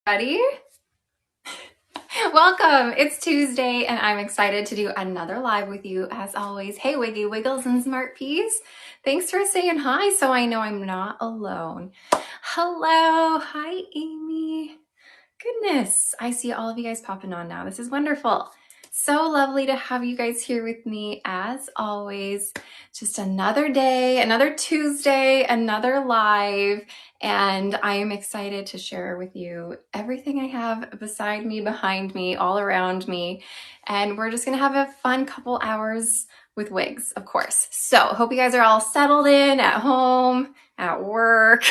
Ready? Welcome. It's Tuesday and I'm excited to do another live with you as always. Hey Wiggy Wiggles and Smart Peas. Thanks for saying hi so I know I'm not alone. Hello. Hi Amy. Goodness, I see all of you guys popping on now. This is wonderful. So lovely to have you guys here with me as always. Just another day, another Tuesday, another live, and I am excited to share with you everything I have beside me, behind me, all around me. And we're just gonna have a fun couple hours with wigs, of course. So hope you guys are all settled in at home, at work,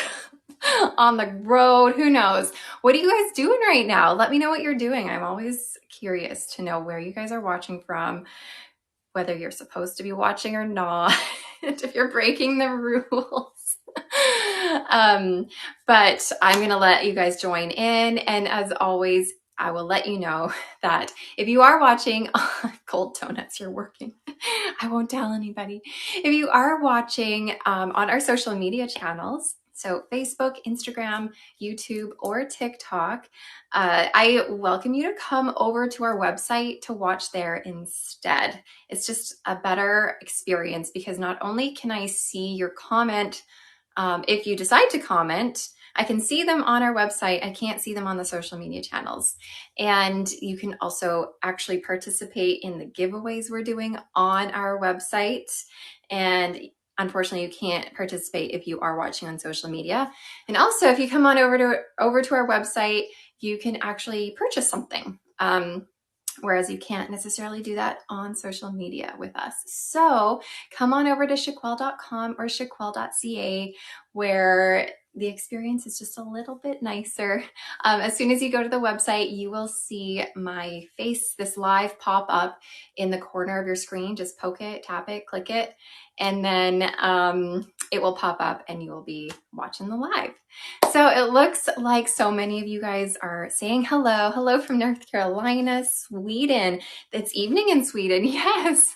on the road, who knows? What are you guys doing right now? Let me know what you're doing. I'm always curious to know where you guys are watching from, whether you're supposed to be watching or not, and if you're breaking the rules. But I'm gonna let you guys join in, and as always, I will let you know that if you are watching, cold donuts, you're working. I won't tell anybody. If you are watching on our social media channels, so Facebook, Instagram, YouTube, or TikTok, I welcome you to come over to our website to watch there instead. It's just a better experience because not only can I see your comment, if you decide to comment, I can see them on our website. I can't see them on the social media channels. And you can also actually participate in the giveaways we're doing on our website. And unfortunately, you can't participate if you are watching on social media. And also, if you come on over to our website, you can actually purchase something. Whereas you can't necessarily do that on social media with us. So come on over to shaquelle.com or shaquelle.ca, where the experience is just a little bit nicer. As soon as you go to the website, you will see my face, this live pop up in the corner of your screen. Just poke it, tap it, click it, and then it will pop up and you will be watching the live. So it looks like so many of you guys are saying hello. Hello from North Carolina, Sweden. It's evening in Sweden. Yes.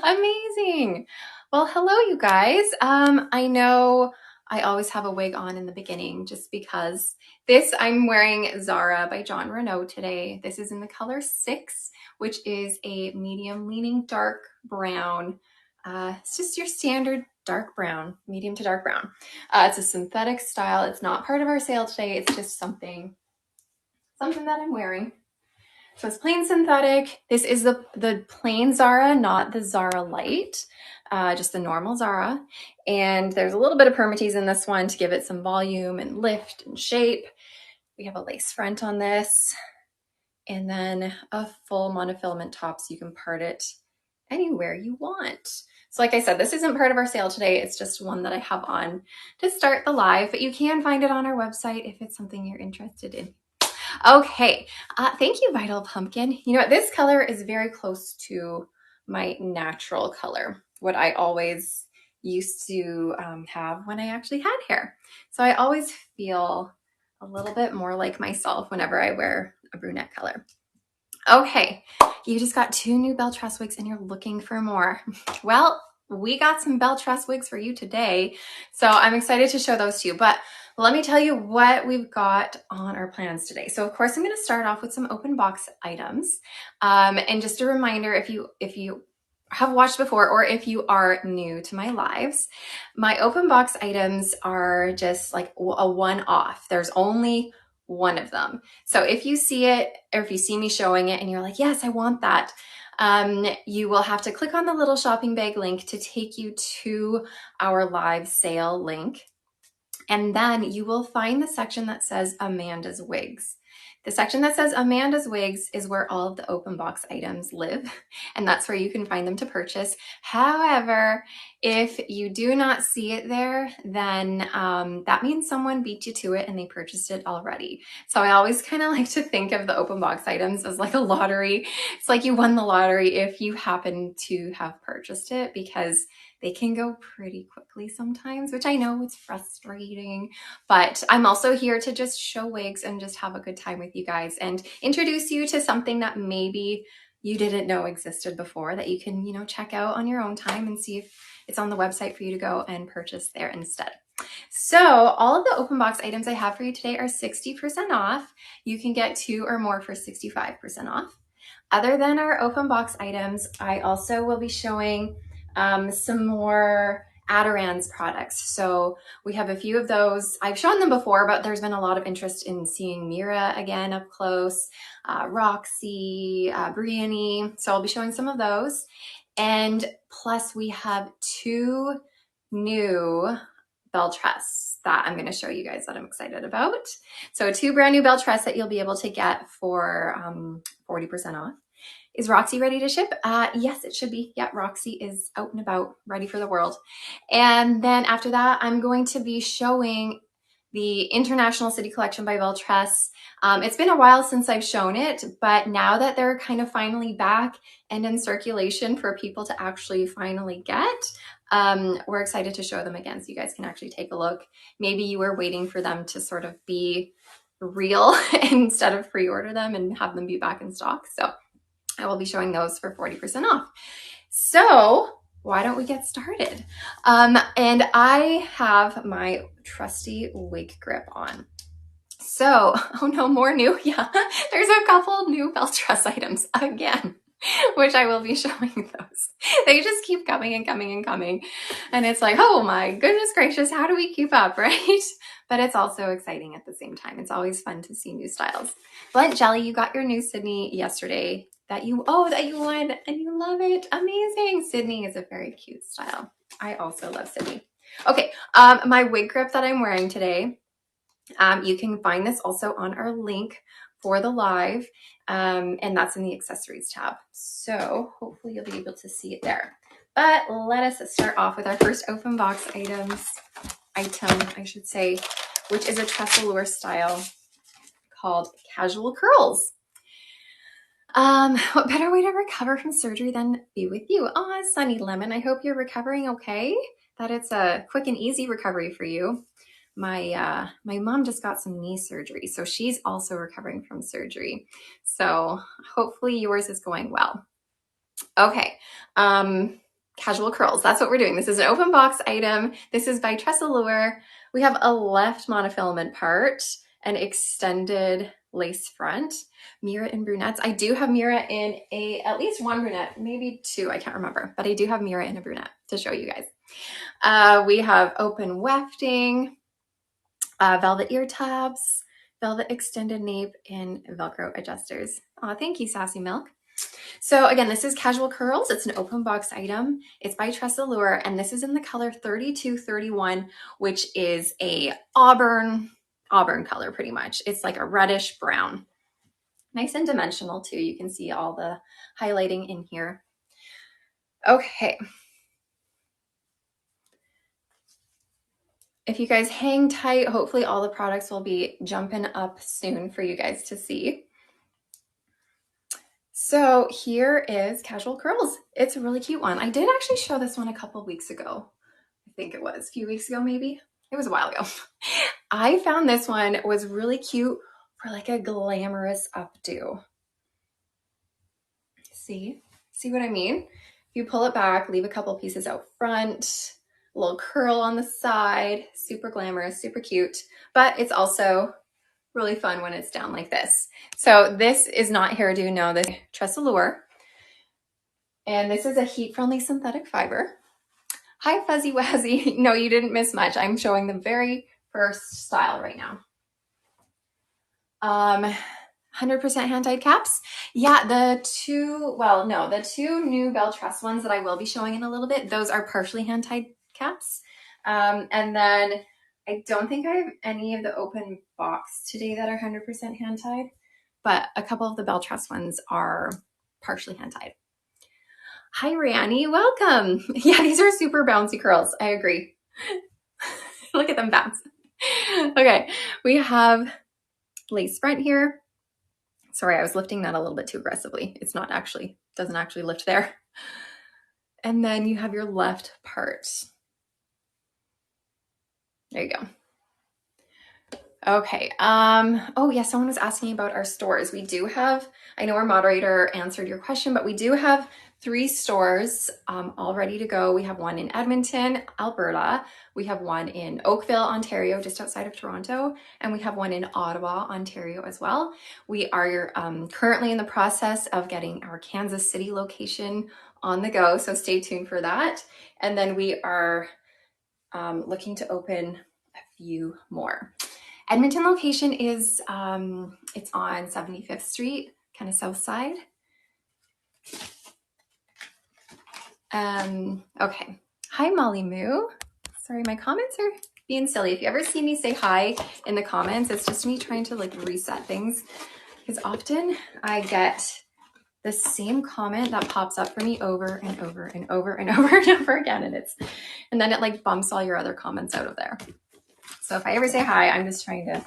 Amazing. Well, hello, you guys. I know I always have a wig on in the beginning just because I'm wearing Zara by John Renault today. This is in the color 6, which is a medium leaning dark brown. It's just your standard dark brown, medium to dark brown. It's a synthetic style. It's not part of our sale today. It's just something that I'm wearing. So it's plain synthetic. This is the plain Zara, not the Zara Light, just the normal Zara. And there's a little bit of permatease in this one to give it some volume and lift and shape. We have a lace front on this, and then a full monofilament top so you can part it anywhere you want. So like I said, this isn't part of our sale today. It's just one that I have on to start the live, but you can find it on our website if it's something you're interested in. Okay, thank you, Vital Pumpkin. You know what, this color is very close to my natural color, what I always used to have when I actually had hair. So I always feel a little bit more like myself whenever I wear a brunette color. Okay, you just got 2 new BelTress wigs and you're looking for more. Well, we got some BelTress wigs for you today, so I'm excited to show those to you. But let me tell you what we've got on our plans today. So of course, I'm going to start off with some open box items. And just a reminder, if you have watched before or if you are new to my lives, my open box items are just like a one-off. There's only one of them. So if you see it or if you see me showing it and you're like, yes, I want that, you will have to click on the little shopping bag link to take you to our live sale link. And then you will find the section that says Amanda's Wigs. The section that says Amanda's Wigs is where all of the open box items live, and that's where you can find them to purchase. However, if you do not see it there, then that means someone beat you to it and they purchased it already. So I always kind of like to think of the open box items as like a lottery. It's like you won the lottery if you happen to have purchased it, because they can go pretty quickly sometimes, which I know it's frustrating, but I'm also here to just show wigs and just have a good time with you guys and introduce you to something that maybe you didn't know existed before that you can, check out on your own time and see if it's on the website for you to go and purchase there instead. So all of the open box items I have for you today are 60% off. You can get 2 or more for 65% off. Other than our open box items, I also will be showing some more Adirond's products. So we have a few of those. I've shown them before, but there's been a lot of interest in seeing Mera again up close, Roxy, Briony. So I'll be showing some of those. And plus we have 2 new BelTress that I'm going to show you guys that I'm excited about. So 2 brand new BelTress that you'll be able to get for 40% off. Is Roxy ready to ship? Yes, it should be. Yeah, Roxy is out and about, ready for the world. And then after that, I'm going to be showing the International City Collection by BelTress. It's been a while since I've shown it, but now that they're kind of finally back and in circulation for people to actually finally get, we're excited to show them again so you guys can actually take a look. Maybe you were waiting for them to sort of be real instead of pre-order them and have them be back in stock. So I will be showing those for 40% off. So why don't we get started? And I have my trusty wig grip on. So, oh no, more new. Yeah, there's a couple new BelTress items again, which I will be showing those. They just keep coming and coming and coming. And it's like, oh my goodness gracious, how do we keep up, right? But it's also exciting at the same time. It's always fun to see new styles. Blend Jelly, you got your new Sydney yesterday that you won and you love it. Amazing. Sydney is a very cute style. I also love Sydney. Okay, my wig grip that I'm wearing today, you can find this also on our link for the live, and that's in the accessories tab. So hopefully you'll be able to see it there. But let us start off with our first open box item, I should say, which is a Trestleure style called Casual Curls. What better way to recover from surgery than be with you? Oh, Sunny Lemon, I hope you're recovering okay, that it's a quick and easy recovery for you. My mom just got some knee surgery, so she's also recovering from surgery. So hopefully yours is going well. Okay, Casual Curls, that's what we're doing. This is an open box item. This is by TressAllure. We have a left monofilament part, an extended lace front, Mera in brunettes. I do have Mera in at least 1 brunette, maybe 2, I can't remember, but I do have Mera in a brunette to show you guys. We have open wefting, velvet ear tabs, velvet extended nape, and Velcro adjusters. Aw, thank you, Sassy Milk. So again, this is Casual Curls. It's an open box item. It's by TressAllure, and this is in the color 3231, which is a auburn color pretty much. It's like a reddish brown. Nice and dimensional too. You can see all the highlighting in here. Okay. If you guys hang tight, hopefully all the products will be jumping up soon for you guys to see. So here is Casual Curls. It's a really cute one. I did actually show this one a couple weeks ago. I think it was a few weeks ago, maybe. It was a while ago. I found this one was really cute for like a glamorous updo. See what I mean? You pull it back, leave a couple pieces out front, a little curl on the side, super glamorous, super cute, but it's also really fun when it's down like this. So this is not hairdo, no, this is TressAllure. And this is a heat-friendly synthetic fiber. Hi, Fuzzy Wazzy. No, you didn't miss much. I'm showing the very first style right now. 100% hand-tied caps. Yeah, the two new BelTress ones that I will be showing in a little bit, those are partially hand-tied caps. And then I don't think I have any of the open box today that are 100% hand-tied, but a couple of the BelTress ones are partially hand-tied. Hi, Riah, welcome. Yeah, these are super bouncy curls. I agree. Look at them bounce. Okay, we have lace front here. Sorry, I was lifting that a little bit too aggressively. It's not actually, doesn't actually lift there. And then you have your left part. There you go. Okay. Oh yeah, someone was asking about our stores. We do have, I know our moderator answered your question, but we do have 3 stores all ready to go. We have one in Edmonton, Alberta. We have one in Oakville, Ontario, just outside of Toronto. And we have one in Ottawa, Ontario as well. We are currently in the process of getting our Kansas City location on the go. So stay tuned for that. And then we are looking to open a few more. Edmonton location is, it's on 75th Street, kind of south side. Okay. Hi, Molly Moo. Sorry, my comments are being silly. If you ever see me say hi in the comments, it's just me trying to like reset things, because often I get the same comment that pops up for me over and over and over and over and over again, and then it like bumps all your other comments out of there. So if I ever say hi, I'm just trying to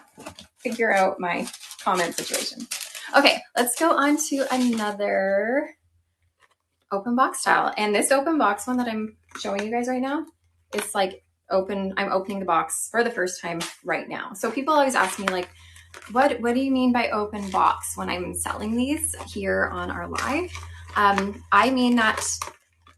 figure out my comment situation. Okay, let's go on to another open box style. And this open box one that I'm showing you guys right now, it's like open, I'm opening the box for the first time right now. So people always ask me like, what do you mean by open box when I'm selling these here on our live? I mean that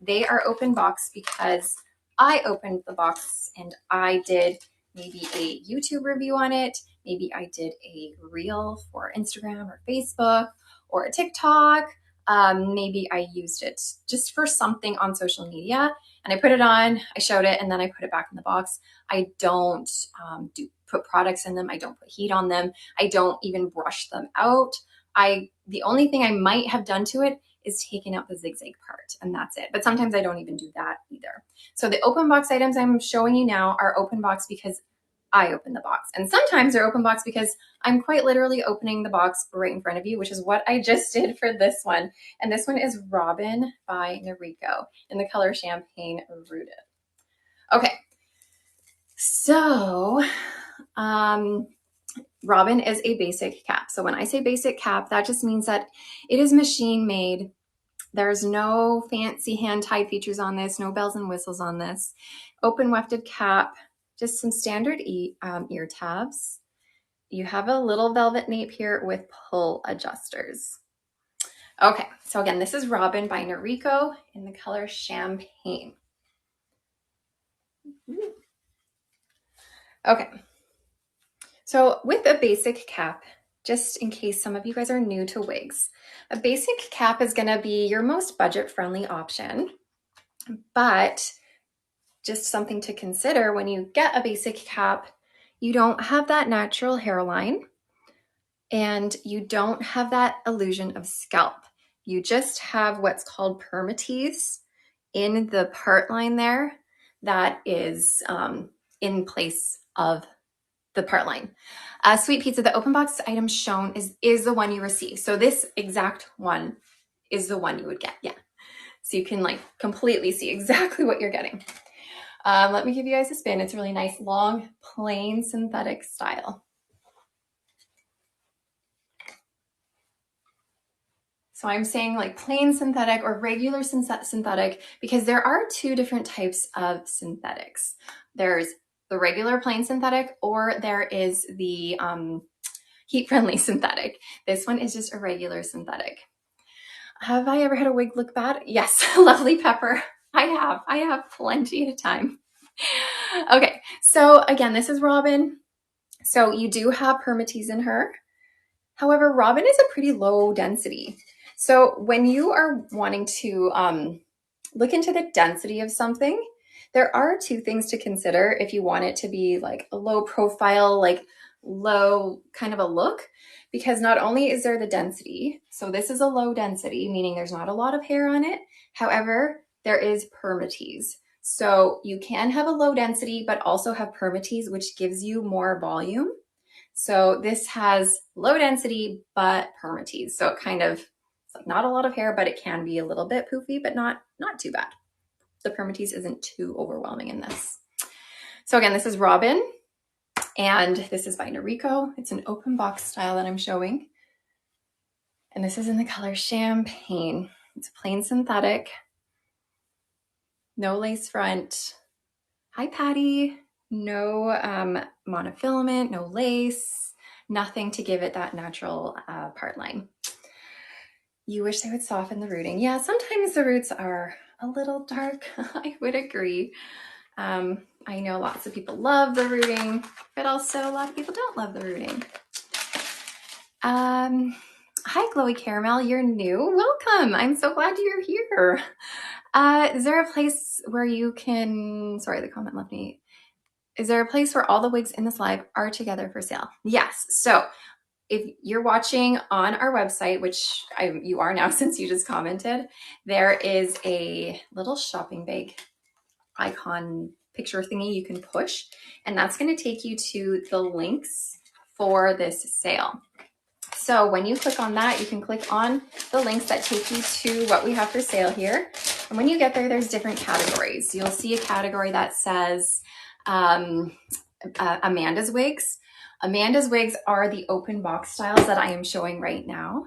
they are open box because I opened the box and I did maybe a YouTube review on it. Maybe I did a reel for Instagram or Facebook or a TikTok. Maybe I used it just for something on social media and I put it on, I showed it, and then I put it back in the box. I don't put products in them. I don't put heat on them. I don't even brush them out. The only thing I might have done to it is taken out the zigzag part, and that's it. But sometimes I don't even do that either. So the open box items I'm showing you now are open box because I open the box. And sometimes they're open box because I'm quite literally opening the box right in front of you, which is what I just did for this one. And this one is Robin by Noriko in the color Champagne Rooted. Okay, so Robin is a basic cap. So when I say basic cap, that just means that it is machine made. There's no fancy hand-tied features on this, no bells and whistles on this. Open wefted cap, just some standard ear tabs. You have a little velvet nape here with pull adjusters. Okay, so again, this is Robin by Noriko in the color Champagne. Okay, so with a basic cap, just in case some of you guys are new to wigs, a basic cap is gonna be your most budget-friendly option, but just something to consider when you get a basic cap, you don't have that natural hairline and you don't have that illusion of scalp. You just have what's called permatease in the part line there that is in place of the part line. Sweet Pizza, the open box item shown is the one you receive. So this exact one is the one you would get, yeah. So you can like completely see exactly what you're getting. Let me give you guys a spin. It's a really nice, long, plain synthetic style. So I'm saying like plain synthetic or regular synthetic because there are two different types of synthetics. There's the regular plain synthetic, or there is the heat-friendly synthetic. This one is just a regular synthetic. Have I ever had a wig look bad? Yes, Lovely Pepper. I have plenty of time. Okay, so again, this is Robin. So you do have permatease in her. However, Robin is a pretty low density. So when you are wanting to look into the density of something, there are two things to consider if you want it to be like a low profile, like low kind of a look, because not only is there the density, so this is a low density, meaning there's not a lot of hair on it. However, there is permatease. So you can have a low density, but also have permatease, which gives you more volume. So this has low density, but permatease. So it kind of, it's like not a lot of hair, but it can be a little bit poofy, but not too bad. The permatease isn't too overwhelming in this. So again, this is Robin, and this is by Noriko. It's an open box style that I'm showing. And this is in the color Champagne. It's a plain synthetic, no lace front. Hi, Patty. No monofilament, no lace, nothing to give it that natural part line. You wish they would soften the rooting. Yeah, sometimes the roots are a little dark. I would agree. I know lots of people love the rooting, but also a lot of people don't love the rooting. Hi, Glowy Caramel, you're new. Welcome. I'm so glad you're here. Is there a place where you can, sorry, the comment left me. Is there a place where all the wigs in this live are together for sale? Yes. So if you're watching on our website, which you are now since you just commented, there is a little shopping bag icon picture thingy you can push, and that's going to take you to the links for this sale. So when you click on that, you can click on the links that take you to what we have for sale here. And when you get there, there's different categories. You'll see a category that says Amanda's wigs. Amanda's wigs are the open box styles that I am showing right now.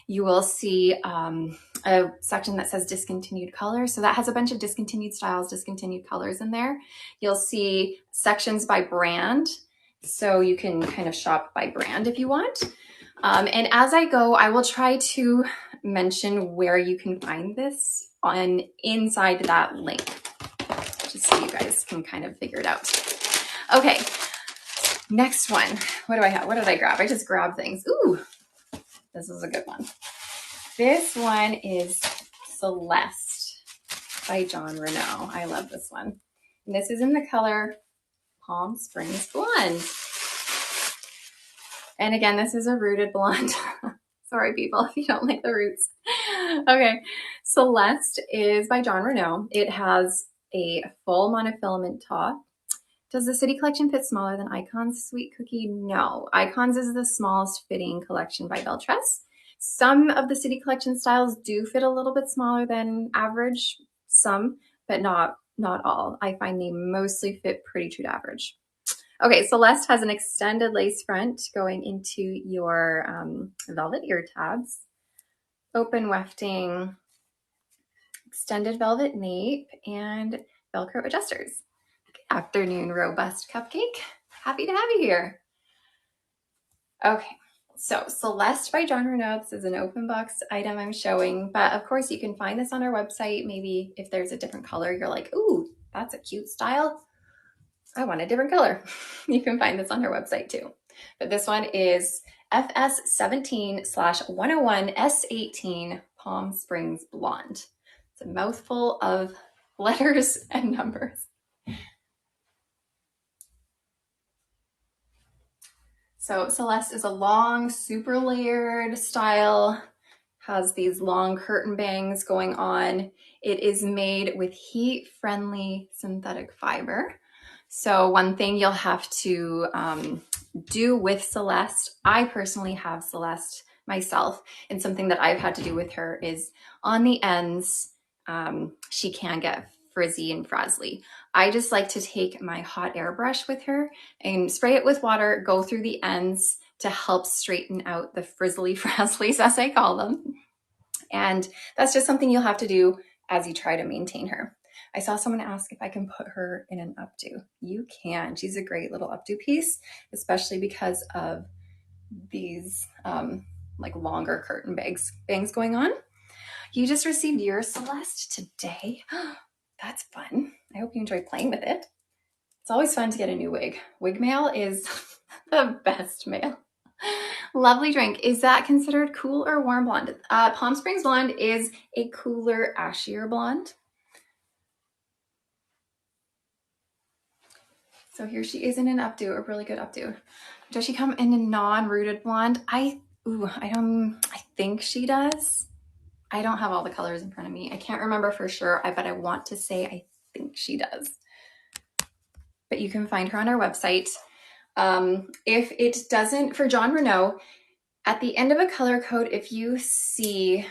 You will see a section that says discontinued colors. So that has a bunch of discontinued styles, discontinued colors in there. You'll see sections by brand. So you can kind of shop by brand if you want. And as I go, I will try to mention where you can find this on inside that link, just so you guys can kind of figure it out. Okay, next one. What do I have? What did I grab? I just grabbed things. Ooh, this is a good one. This one is Celeste by John Renault. I love this one. And this is in the color Palm Springs Blonde. And again, this is a rooted blonde. Sorry, people, if you don't like the roots. Okay, Celeste is by John Renault. It has a full monofilament top. Does the City Collection fit smaller than Icon's Sweet Cookie? No. Icon's is the smallest fitting collection by BelTress. Some of the City Collection styles do fit a little bit smaller than average, some, but not all. I find they mostly fit pretty true to average. Okay, Celeste has an extended lace front going into your velvet ear tabs, open wefting, extended velvet nape, and Velcro adjusters. Good afternoon, Robust Cupcake. Happy to have you here. Okay, so Celeste by John Renault. This is an open box item I'm showing, but of course you can find this on our website. Maybe if there's a different color, you're like, ooh, that's a cute style. I want a different color. You can find this on her website too. But this one is FS17/101S18 Palm Springs Blonde. It's a mouthful of letters and numbers. So Celeste is a long, super layered style, has these long curtain bangs going on. It is made with heat-friendly synthetic fiber. So one thing you'll have to do with Celeste, I personally have Celeste myself, and something that I've had to do with her is on the ends, she can get frizzy and frazzly. I just like to take my hot air brush with her and spray it with water, go through the ends to help straighten out the frizzly frazzlies, as I call them. And that's just something you'll have to do as you try to maintain her. I saw someone ask if I can put her in an updo. You can. She's a great little updo piece, especially because of these like longer curtain bangs going on. You just received your Celeste today. That's fun. I hope you enjoy playing with it. It's always fun to get a new wig. Wig mail is the best mail. Lovely drink. Is that considered cool or warm blonde? Palm Springs Blonde is a cooler, ashier blonde. So here she is in an updo, a really good updo. Does she come in a non-rooted blonde? I think she does. I don't have all the colors in front of me. I can't remember for sure, but I want to say I think she does. But you can find her on our website. If it doesn't, for John Renault, at the end of a color code, if you see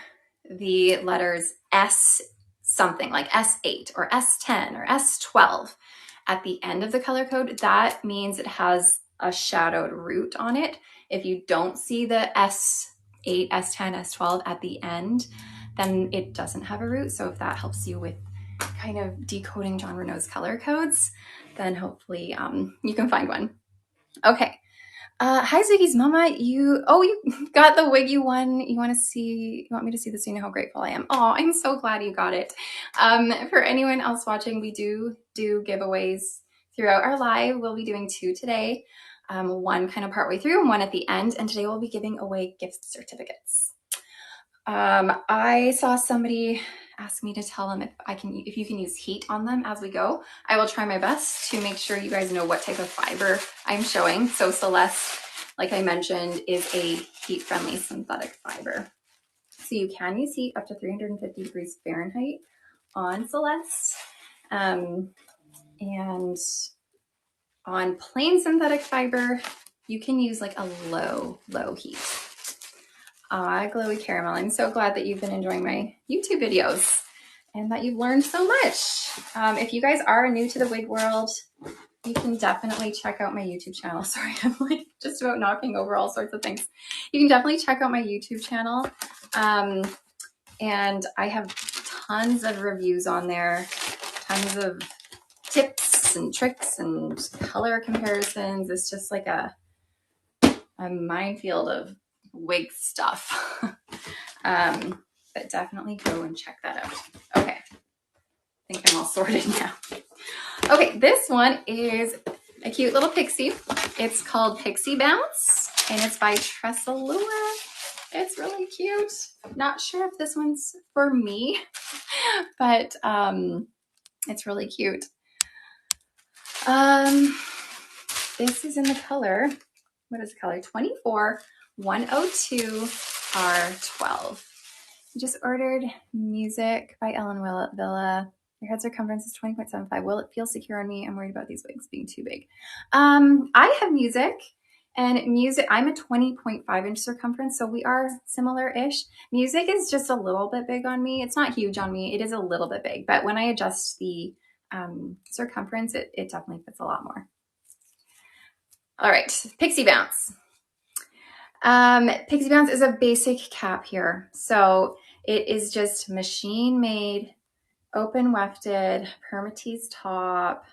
the letters S something like S8 or S10 or S12 at the end of the color code, that means it has a shadowed root on it. If you don't see the S8, S10, S12 at the end, then it doesn't have a root. So if that helps you with kind of decoding John Renault's color codes, then hopefully you can find one. Okay. Hi Ziggy's mama, you got the wig you won. You want me to see this so you know how grateful I am. Oh, I'm so glad you got it. For anyone else watching, we do giveaways throughout our live. We'll be doing 2 today, one kind of partway through and one at the end. And today we'll be giving away gift certificates. I saw somebody ask me to tell them if you can use heat on them as we go. I will try my best to make sure you guys know what type of fiber I'm showing. So Celeste, like I mentioned, is a heat-friendly synthetic fiber. So you can use heat up to 350 degrees Fahrenheit on Celeste. And on plain synthetic fiber, you can use like a low heat. Glowy Caramel, I'm so glad that you've been enjoying my YouTube videos and that you've learned so much. If you guys are new to the wig world, you can definitely check out my YouTube channel. Sorry, I'm like just about knocking over all sorts of things. You can definitely check out my YouTube channel. And I have tons of reviews on there, tons of tips and tricks and color comparisons. It's just like a minefield of wig stuff. But definitely go and check that out. Okay, I think I'm all sorted now. Okay, this one is a cute little pixie. It's called Pixie Bounce, and it's by TressAllure. It's really cute. Not sure if this one's for me, but it's really cute. This is in the color, what is the color? 24-102 R12. I just ordered music by Ellen Villa. Your head circumference is 20.75. Will it feel secure on me? I'm worried about these wigs being too big. I have music, and music, I'm a 20.5 inch circumference, so we are similar-ish. Music is just a little bit big on me. It's not huge on me. It is a little bit big, but when I adjust the circumference, it definitely fits a lot more. All right, Pixie Bounce. Pixie Bounce is a basic cap here. So it is just machine made, open wefted, permatease top.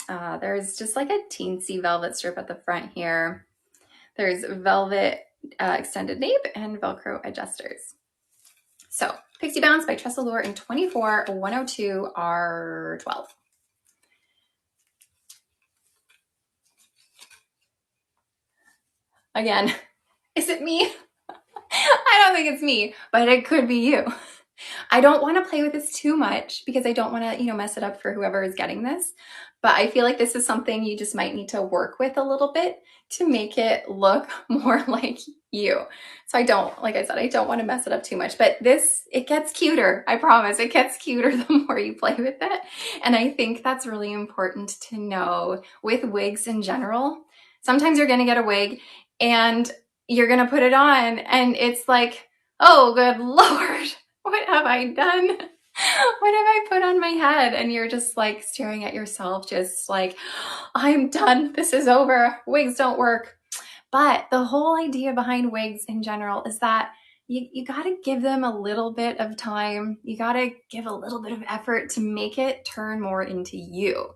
There's just like a teensy velvet strip at the front here. There's velvet extended nape and Velcro adjusters. So Pixie Bounce by TressAllure in 24-102 R12. Again, is it me? I don't think it's me, but it could be you. I don't want to play with this too much because I don't want to, mess it up for whoever is getting this. But I feel like this is something you just might need to work with a little bit to make it look more like you. So like I said, I don't want to mess it up too much, but it gets cuter. I promise it gets cuter the more you play with it. And I think that's really important to know with wigs in general. Sometimes you're going to get a wig and you're going to put it on and it's like, oh, good Lord. What have I done? What have I put on my head? And you're just like staring at yourself, just like, I'm done. This is over. Wigs don't work. But the whole idea behind wigs in general is that you got to give them a little bit of time. You got to give a little bit of effort to make it turn more into you.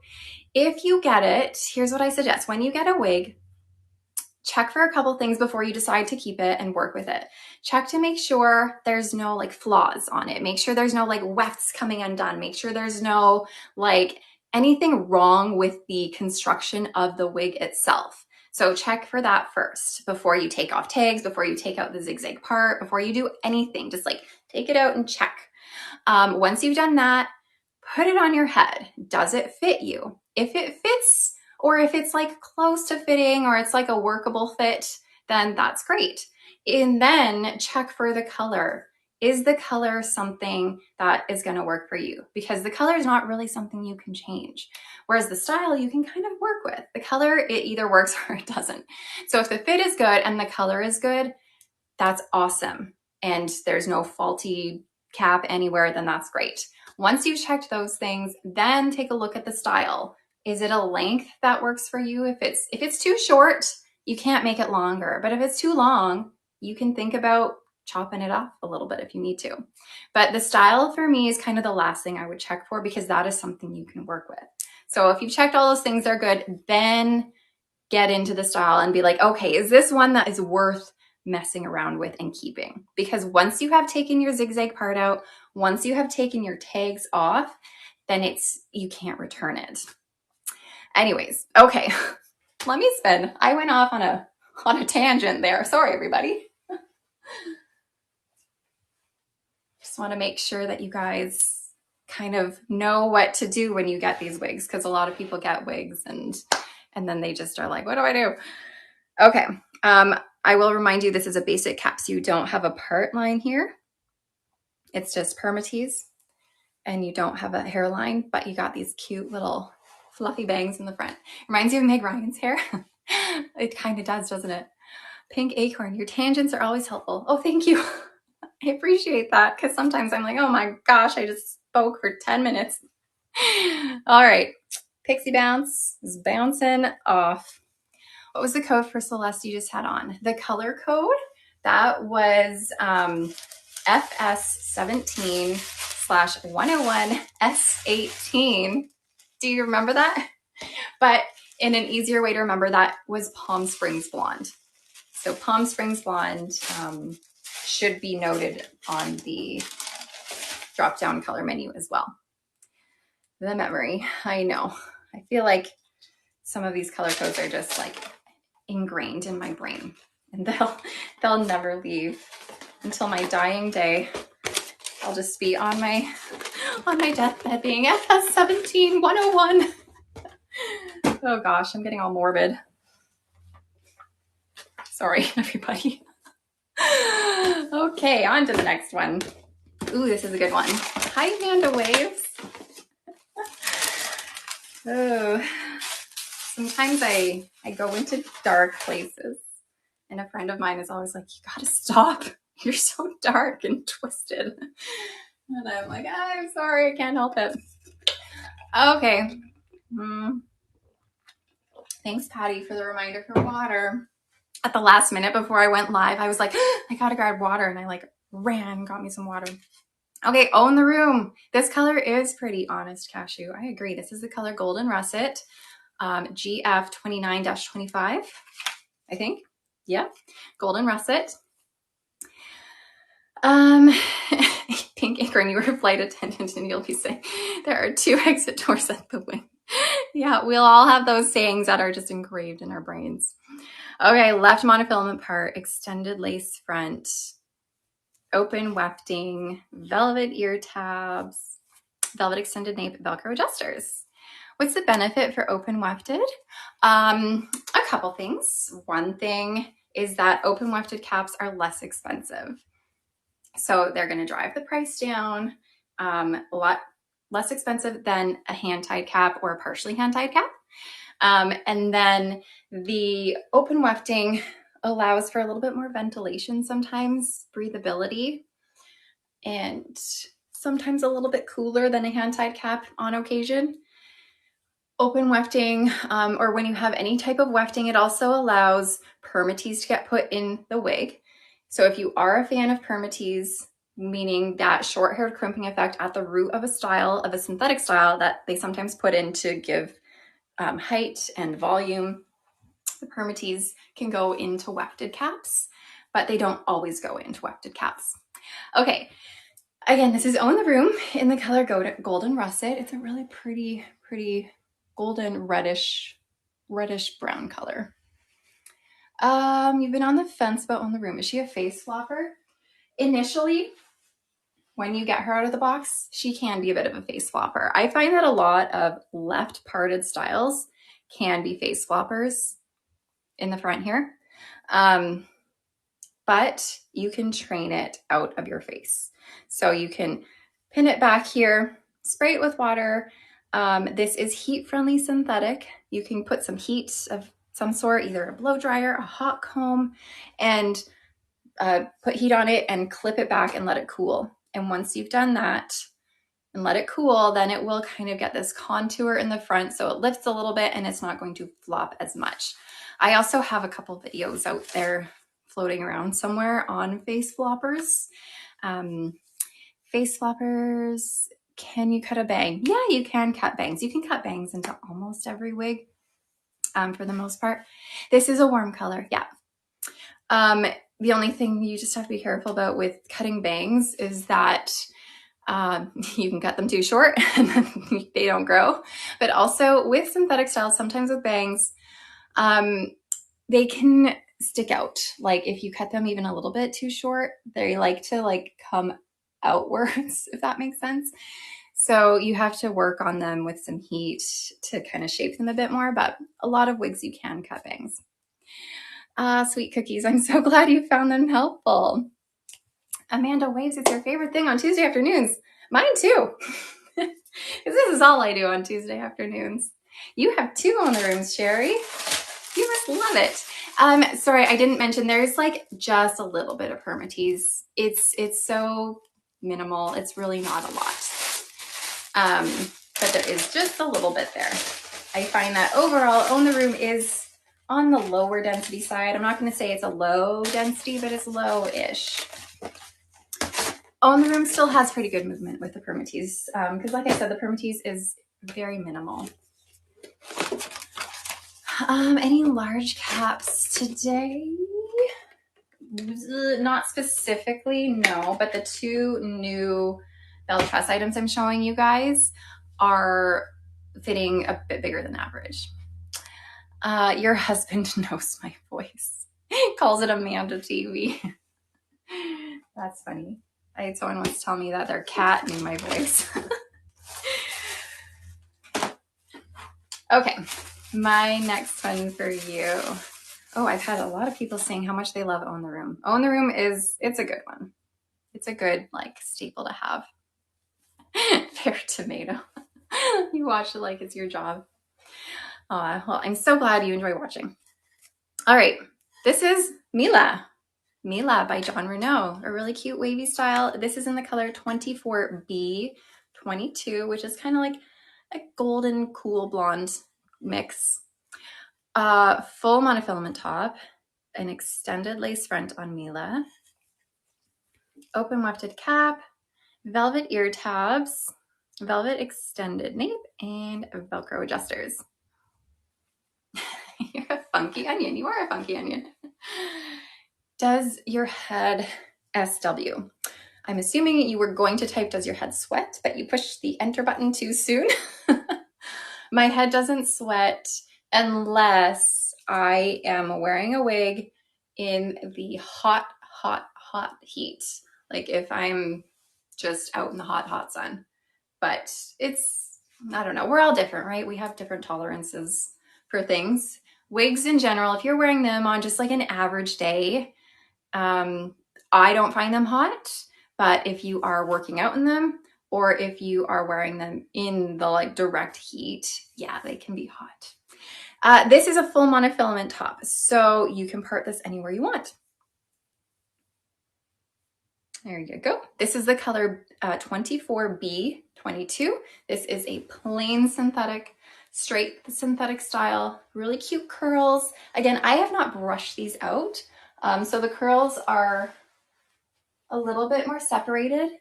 If you get it, here's what I suggest. When you get a wig, check for a couple things before you decide to keep it and work with it. Check to make sure there's no like flaws on it. Make sure there's no like wefts coming undone. Make sure there's no like anything wrong with the construction of the wig itself. So check for that first before you take off tags, before you take out the zigzag part, before you do anything. Just like take it out and check. Once you've done that, put it on your head. Does it fit you? If it fits, or if it's like close to fitting or it's like a workable fit, then that's great. And then check for the color. Is the color something that is going to work for you? Because the color is not really something you can change. Whereas the style you can kind of work with. The color, it either works or it doesn't. So if the fit is good and the color is good, that's awesome. And there's no faulty cap anywhere, then that's great. Once you've checked those things, then take a look at the style. Is it a length that works for you? If it's too short, you can't make it longer. But if it's too long, you can think about chopping it off a little bit if you need to. But the style for me is kind of the last thing I would check for because that is something you can work with. So if you've checked all those things are good, then get into the style and be like, okay, is this one that is worth messing around with and keeping? Because once you have taken your zigzag part out, once you have taken your tags off, then you can't return it. Anyways, okay, let me spin. I went off on a tangent there. Sorry, everybody. Just want to make sure that you guys kind of know what to do when you get these wigs, because a lot of people get wigs and then they just are like, what do I do? Okay. I will remind you, this is a basic cap, so you don't have a part line here. It's just permatease, and you don't have a hairline, but you got these cute little fluffy bangs in the front. Reminds you of Meg Ryan's hair. It kind of does, doesn't it? Pink acorn, your tangents are always helpful. Oh, thank you. I appreciate that, because sometimes I'm like, oh my gosh, I just spoke for 10 minutes. All right, Pixie Bounce is bouncing off. What was the code for Celeste you just had on? The color code, that was FS17/101S18. Do you remember that? But in an easier way to remember that was Palm Springs Blonde. So Palm Springs Blonde should be noted on the drop-down color menu as well. The memory, I know. I feel like some of these color codes are just like ingrained in my brain, and they'll never leave until my dying day. I'll just be on my deathbed being FS17/101. Oh gosh, I'm getting all morbid. Sorry, everybody. Okay, on to the next one. Ooh, this is a good one. Hi, Panda Waves. Oh, sometimes I go into dark places, and a friend of mine is always like, you gotta stop. You're so dark and twisted. And I'm like, I'm sorry, I can't help it. Okay. Thanks, Patty, for the reminder for water. At the last minute before I went live, I was like, I gotta grab water, and I like ran, got me some water. Okay, Own the Room. This color is pretty, Honest Cashew. I agree. This is the color Golden Russet, GF29-25, I think. Yeah, Golden Russet. Pink Acorn, you were a flight attendant and you'll be saying there are 2 exit doors at the wing. Yeah, we'll all have those sayings that are just engraved in our brains. Okay, left monofilament part, extended lace front, open wefting, velvet ear tabs, velvet extended nape, Velcro adjusters. What's the benefit for open wefted? A couple things. One thing is that open wefted caps are less expensive. So they're going to drive the price down, a lot less expensive than a hand-tied cap or a partially hand-tied cap. And then the open wefting allows for a little bit more ventilation sometimes, breathability, and sometimes a little bit cooler than a hand-tied cap on occasion. Open wefting, or when you have any type of wefting, it also allows permatease to get put in the wig. So if you are a fan of permatease, meaning that short-haired crimping effect at the root of a style, of a synthetic style that they sometimes put in to give height and volume, the permatease can go into wefted caps, but they don't always go into wefted caps. Okay, again, this is Own the Room in the color Golden Russet. It's a really pretty golden reddish brown color. You've been on the fence about Own the Room. Is she a face flopper? Initially, when you get her out of the box, she can be a bit of a face flopper. I find that a lot of left parted styles can be face floppers in the front here. But you can train it out of your face. So you can pin it back here, spray it with water. This is heat-friendly synthetic. You can put some heat of some sort, either a blow dryer, a hot comb, and put heat on it and clip it back and let it cool. And once you've done that and let it cool, then it will kind of get this contour in the front, so it lifts a little bit and it's not going to flop as much. I also have a couple videos out there floating around somewhere on face floppers. Face floppers, can you cut a bang? Yeah, you can cut bangs. You can cut bangs into almost every wig. for the most part. This is a warm color, yeah. The only thing you just have to be careful about with cutting bangs is that you can cut them too short and then they don't grow. But also with synthetic styles, sometimes with bangs, they can stick out. Like if you cut them even a little bit too short, they like to like come outwards, if that makes sense. So you have to work on them with some heat to kind of shape them a bit more, but a lot of wigs you can cut bangs. Sweet cookies, I'm so glad you found them helpful. Amanda waves, it's your favorite thing on Tuesday afternoons. Mine too. Because this is all I do on Tuesday afternoons. You have 2 on the rooms, Sherry. You must love it. Sorry, I didn't mention there's like just a little bit of permatease. It's so minimal. It's really not a lot. But there is just a little bit there. I find that overall, Own the Room is on the lower density side. I'm not going to say it's a low density, but it's low-ish. Own the Room still has pretty good movement with the permatease, because like I said, the permatease is very minimal. Any large caps today? Not specifically, no, but the 2 new BelTress items I'm showing you guys are fitting a bit bigger than average. Your husband knows my voice. He calls it Amanda TV. That's funny. I had someone once tell me that their cat knew my voice. Okay, my next one for you. Oh, I've had a lot of people saying how much they love Own the Room. Own the Room it's a good one. It's a good like staple to have. Fair tomato. You watch it like it's your job. Well, I'm so glad you enjoy watching. All right, this is Mela. Mela by John Renault, a really cute wavy style. This is in the color 24B22, which is kind of like a golden cool blonde mix. Full monofilament top, an extended lace front on Mela, open wefted cap, velvet ear tabs, velvet extended nape, and Velcro adjusters. You're a funky onion. You are a funky onion. Does your head SW? I'm assuming you were going to type does your head sweat, but you pushed the enter button too soon. My head doesn't sweat unless I am wearing a wig in the hot heat. Like if I'm just out in the hot sun. But it's, I don't know, we're all different, right? We have different tolerances for things. Wigs in general, if you're wearing them on just like an average day, I don't find them hot, but if you are working out in them or if you are wearing them in the like direct heat, yeah, they can be hot. This is a full monofilament top, so you can part this anywhere you want. There you go. This is the color 24B22. This is a plain synthetic, straight synthetic style, really cute curls. Again, I have not brushed these out. So the curls are a little bit more separated.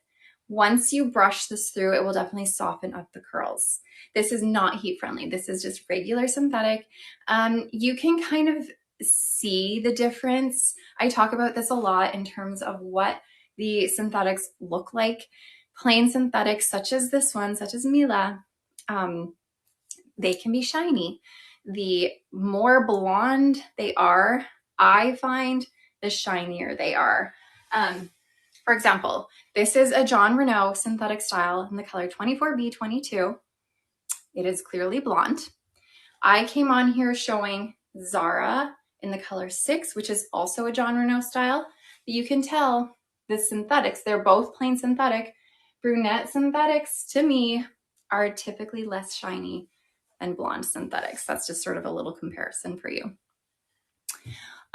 Once you brush this through, it will definitely soften up the curls. This is not heat friendly. This is just regular synthetic. You can kind of see the difference. I talk about this a lot in terms of what the synthetics look like. Plain synthetics, such as this one, such as Mela, they can be shiny. The more blonde they are, I find the shinier they are. For example, this is a John Renault synthetic style in the color 24B22. It is clearly blonde. I came on here showing Zara in the color 6, which is also a John Renault style. But you can tell the synthetics, they're both plain synthetic. Brunette synthetics, to me, are typically less shiny than blonde synthetics. That's just sort of a little comparison for you.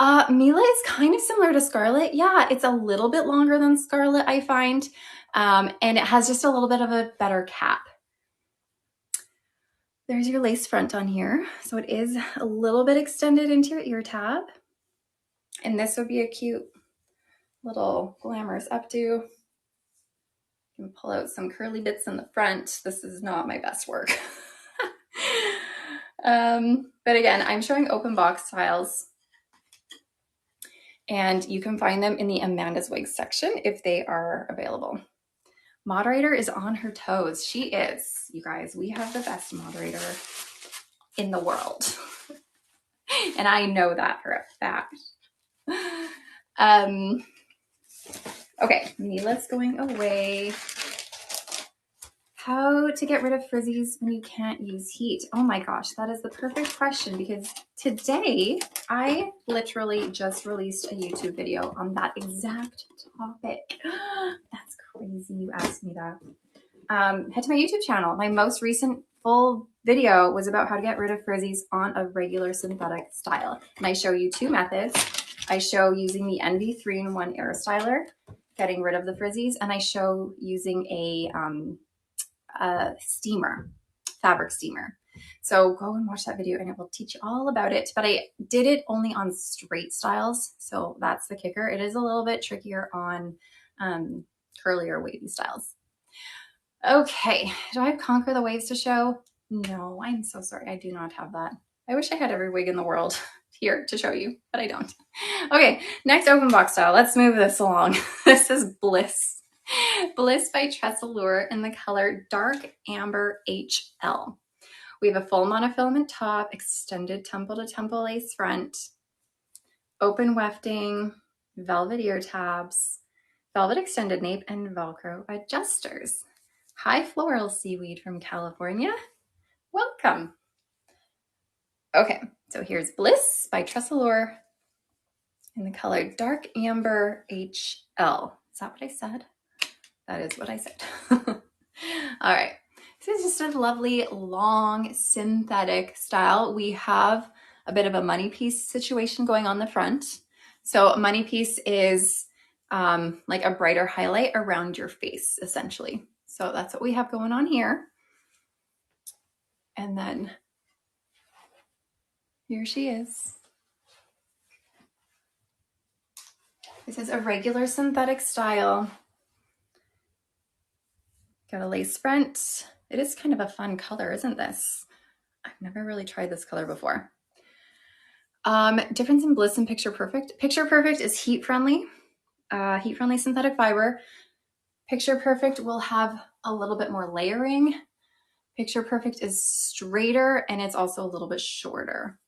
Mela is kind of similar to Scarlet. Yeah, it's a little bit longer than Scarlet, I find. And it has just a little bit of a better cap. There's your lace front on here. So it is a little bit extended into your ear tab. And this would be a cute little glamorous updo. You can pull out some curly bits in the front. This is not my best work. But again, I'm showing open box styles, and you can find them in the Amanda's Wigs section if they are available. Moderator is on her toes. She is, you guys. We have the best moderator in the world. And I know that for a fact. Okay, Mila's going away. How to get rid of frizzies when you can't use heat? Oh my gosh, that is the perfect question, because today I literally just released a YouTube video on that exact topic. That's crazy you asked me that. Head to my YouTube channel. My most recent full video was about how to get rid of frizzies on a regular synthetic style. And I show you two methods. I show using the NV 3-in-1 Air Styler, getting rid of the frizzies, and I show using a steamer, fabric steamer. So go and watch that video and it will teach you all about it. But I did it only on straight styles. So that's the kicker. It is a little bit trickier on curlier wavy styles. Okay, do I have Conquer the Waves to show? No, I'm so sorry. I do not have that. I wish I had every wig in the world here to show you, but I don't. Okay, next open box style. Let's move this along. This is Bliss. Bliss by TressAllure in the color Dark Amber HL. We have a full monofilament top, extended temple to temple lace front, open wefting, velvet ear tabs, velvet extended nape, and Velcro adjusters. High floral seaweed from California. Welcome. Okay, so here's Bliss by TressAllure in the color Dark Amber HL. Is that what I said? That is what I said. All right. This is just a lovely, long, synthetic style. We have a bit of a money piece situation going on the front. So a money piece is like a brighter highlight around your face, essentially. So that's what we have going on here. And then here she is. This is a regular synthetic style. Got a lace front. It is kind of a fun color, isn't this? I've never really tried this color before. Difference in Bliss and Picture Perfect. Picture Perfect is heat-friendly synthetic fiber. Picture Perfect will have a little bit more layering. Picture Perfect is straighter and it's also a little bit shorter.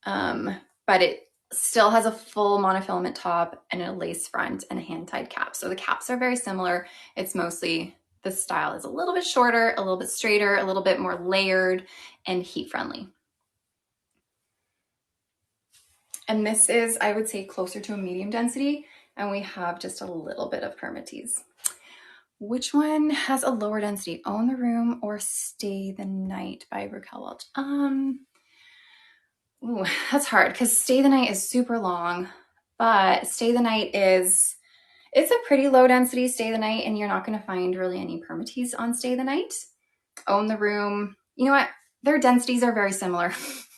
But it still has a full monofilament top and a lace front and a hand-tied cap. So the caps are very similar. It's mostly the style is a little bit shorter, a little bit straighter, a little bit more layered and heat-friendly. And this is, I would say, closer to a medium density, and we have just a little bit of permatease. Which one has a lower density? Own the Room or Stay the Night by Raquel Welch? Ooh, that's hard because Stay the Night is super long, but Stay the Night is, it's a pretty low density Stay the Night, and you're not going to find really any permatease on Stay the Night. Own the Room, you know what? Their densities are very similar.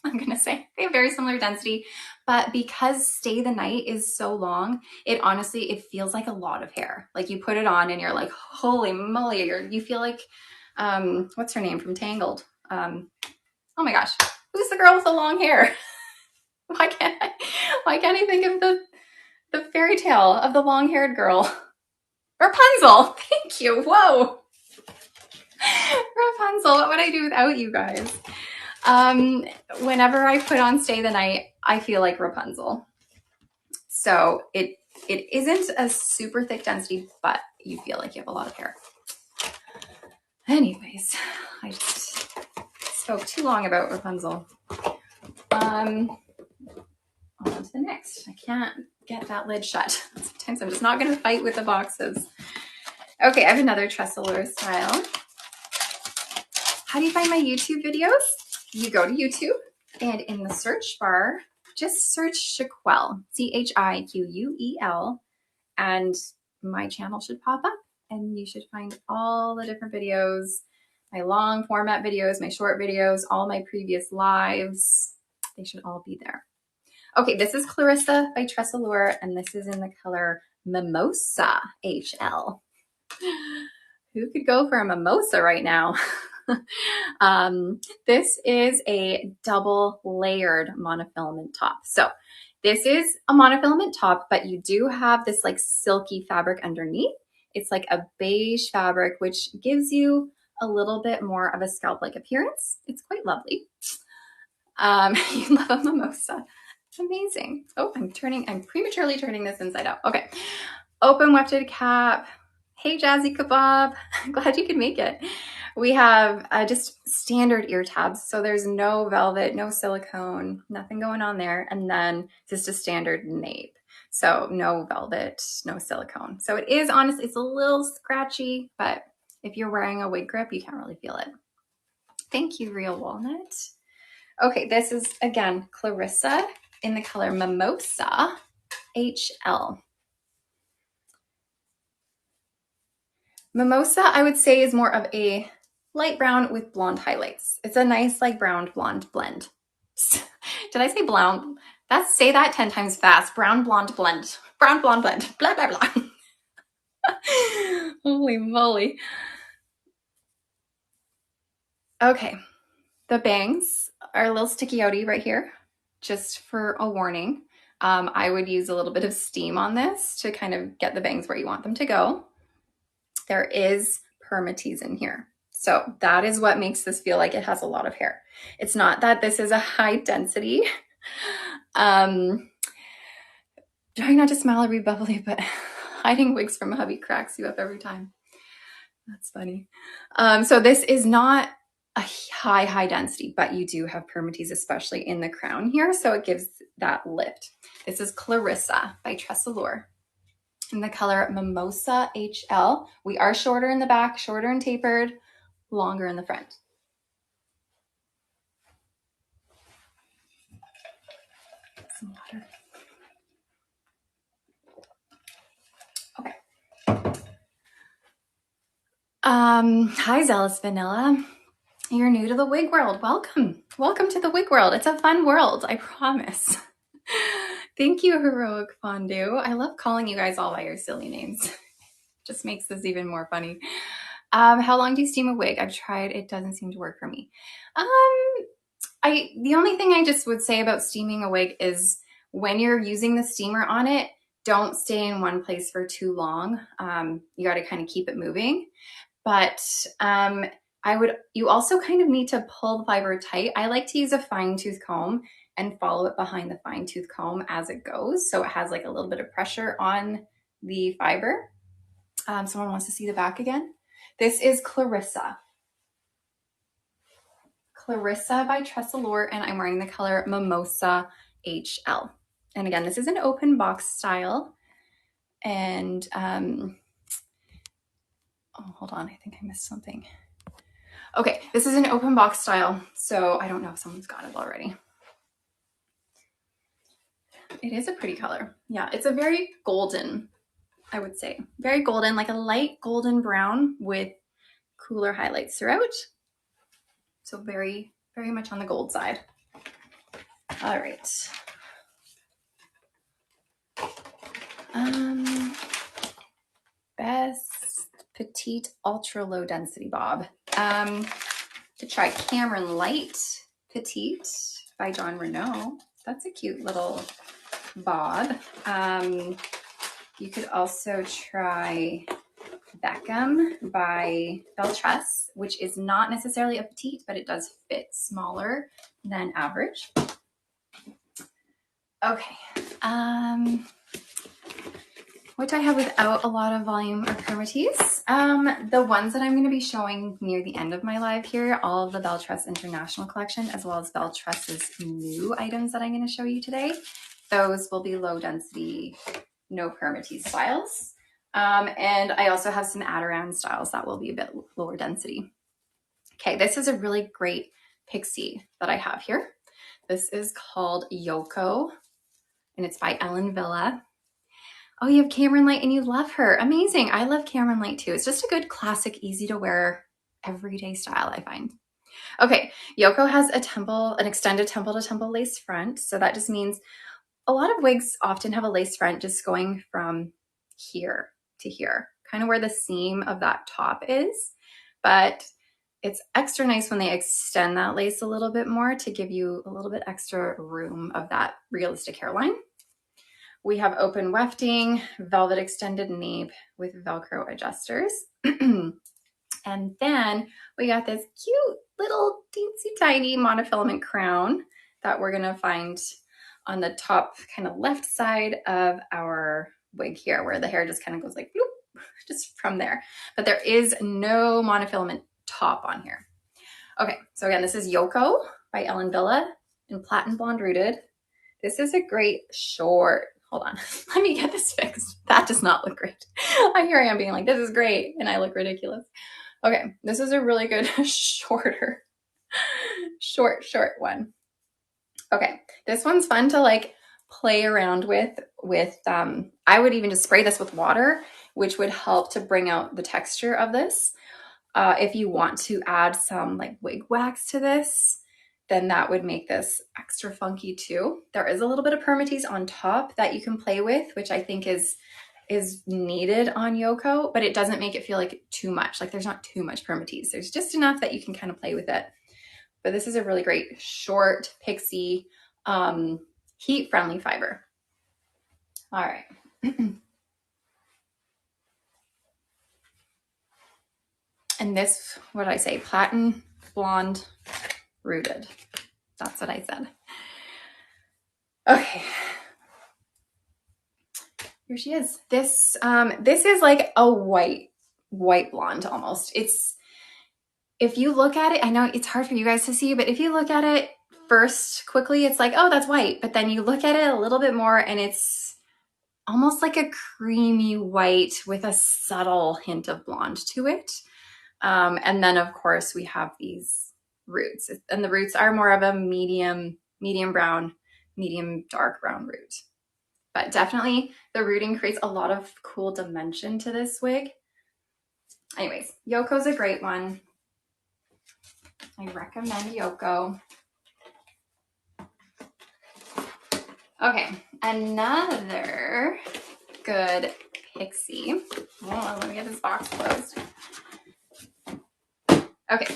I'm going to say they have very similar density, but because Stay the Night is so long, it honestly, it feels like a lot of hair. Like you put it on and you're like, holy moly, or you feel like, what's her name from Tangled? Oh my gosh, who's the girl with the long hair? Why can't I think of the fairy tale of the long-haired girl? Rapunzel, thank you, whoa. Rapunzel, what would I do without you guys? Whenever I put on Stay the Night, I feel like Rapunzel. So it isn't a super thick density, but you feel like you have a lot of hair. Anyways, I just spoke too long about Rapunzel. On to the next. I can't get that lid shut. Sometimes I'm just not going to fight with the boxes. Okay, I have another TressAllure style. How do you find my YouTube videos? You go to YouTube, and in the search bar, just search Chiquel, Chiquel, and my channel should pop up, and you should find all the different videos, my long format videos, my short videos, all my previous lives. They should all be there. Okay, this is Clarissa by TressAllure, and this is in the color Mimosa HL. Who could go for a mimosa right now? This is a double layered monofilament top. So this is a monofilament top, but you do have this like silky fabric underneath. It's like a beige fabric, which gives you a little bit more of a scalp-like appearance. It's quite lovely. You love a mimosa. Amazing. Oh, I'm prematurely turning this inside out. Okay. Open wefted cap. Hey, Jazzy Kebab. Glad you could make it. We have just standard ear tabs. So there's no velvet, no silicone, nothing going on there. And then just a standard nape. So no velvet, no silicone. So it is honestly, it's a little scratchy, but if you're wearing a wig grip, you can't really feel it. Thank you, Real Walnut. Okay, this is, again, Clarissa in the color Mimosa HL. Mimosa, I would say, is more of a light brown with blonde highlights. It's a nice, like, brown blonde blend. Did I say blonde? Say that 10 times fast. Brown blonde blend. Brown blonde blend. Blah, blah, blah. Holy moly. Okay, the bangs are a little sticky outy right here, just for a warning. I would use a little bit of steam on this to kind of get the bangs where you want them to go. There is permatease in here. So that is what makes this feel like it has a lot of hair. It's not that this is a high density. Trying not to smile or be bubbly, but hiding wigs from hubby cracks you up every time. That's funny. So this is not a high density, but you do have permatease, especially in the crown here. So it gives that lift. This is Clarissa by TressAllure in the color Mimosa HL. We are shorter in the back, shorter and tapered, longer in the front. Some water. Okay. Hi, Zealous Vanilla. You're new to the wig world. Welcome. Welcome to the wig world. It's a fun world, I promise. Thank you, Heroic Fondue. I love calling you guys all by your silly names. Just makes this even more funny. How long do you steam a wig? I've tried. It doesn't seem to work for me. The only thing I just would say about steaming a wig is when you're using the steamer on it, don't stay in one place for too long. You got to kind of keep it moving. But you also kind of need to pull the fiber tight. I like to use a fine tooth comb and follow it behind the fine tooth comb as it goes. So it has like a little bit of pressure on the fiber. Someone wants to see the back again. This is Clarissa. Clarissa by TressAllure, and I'm wearing the color Mimosa HL. And again, this is an open box style. And, oh, hold on, I think I missed something. Okay, this is an open box style, so I don't know if someone's got it already. It is a pretty color. Yeah, it's a very golden, I would say. Very golden, like a light golden brown with cooler highlights throughout. So very, very much on the gold side. All right. Best Petite Ultra Low Density Bob. To try Cameron Light Petite by John Renault. That's a cute little bob. You could also try Beckham by BelTress, which is not necessarily a petite, but it does fit smaller than average. Okay. What do I have without a lot of volume or permatease? The ones that I'm going to be showing near the end of my live here, all of the BelTress International Collection, as well as BelTress's new items that I'm going to show you today. Those will be low density, no permatease styles. And I also have some add-around styles that will be a bit lower density. Okay, this is a really great pixie that I have here. This is called Yoko, and it's by Ellen Villa. Oh, you have Cameron Light and you love her. Amazing. I love Cameron Light too. It's just a good classic, easy to wear, everyday style, I find. Okay, Yoko has an extended temple to temple lace front. So that just means a lot of wigs often have a lace front just going from here to here, kind of where the seam of that top is. But it's extra nice when they extend that lace a little bit more to give you a little bit extra room of that realistic hairline. We have open wefting, velvet extended nape with Velcro adjusters. And then we got this cute little teensy tiny monofilament crown that we're gonna find on the top kind of left side of our wig here, where the hair just kind of goes like bloop, just from there. But there is no monofilament top on here. Okay, so again, this is Yoko by Ellen Villa in Platinum Blonde Rooted. This is a great short, hold on, let me get this fixed. That does not look great. Here I am being like, this is great, and I look ridiculous. Okay, this is a really good short one. Okay, this one's fun to like play around with I would even just spray this with water, which would help to bring out the texture of this. If you want to add some like wig wax to this, then that would make this extra funky too. There is a little bit of permatease on top that you can play with, which I think is needed on Yoko, but it doesn't make it feel like too much. Like there's not too much permatease. There's just enough that you can kind of play with it. But this is a really great short pixie heat-friendly fiber. All right. And this, what did I say? Platinum Blonde Rooted. That's what I said. Okay. Here she is. This is like a white blonde almost. It's, if you look at it, I know it's hard for you guys to see, but if you look at it first quickly, it's like, oh, that's white. But then you look at it a little bit more and it's almost like a creamy white with a subtle hint of blonde to it. And then of course we have these roots, and the roots are more of a medium brown, medium dark brown root. But definitely the rooting creates a lot of cool dimension to this wig. Anyways, Yoko's a great one. I recommend Yoko. Okay, another good pixie. Oh, let me get this box closed. Okay.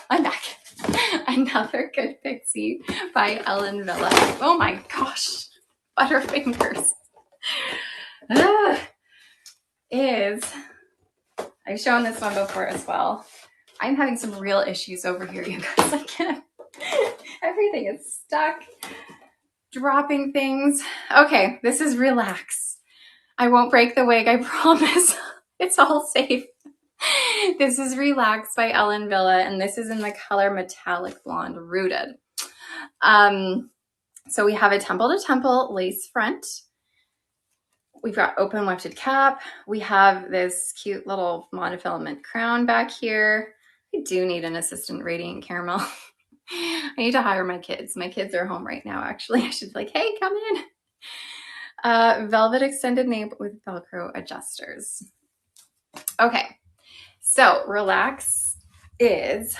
I'm back. Another good pixie by Ellen Villa. Oh my gosh, Butterfingers. I've shown this one before as well. I'm having some real issues over here, you guys. I can't. Everything is stuck. Dropping things. Okay, this is Relax. I won't break the wig, I promise. It's all safe. This is Relax by Ellen Villa, and this is in the color Metallic Blonde Rooted. So we have a temple to temple lace front. We've got open wefted cap. We have this cute little monofilament crown back here. I do need an assistant radiant caramel. I need to hire my kids. My kids are home right now, actually. I should be like, hey, come in. Velvet extended nape with Velcro adjusters. Okay, so Relax is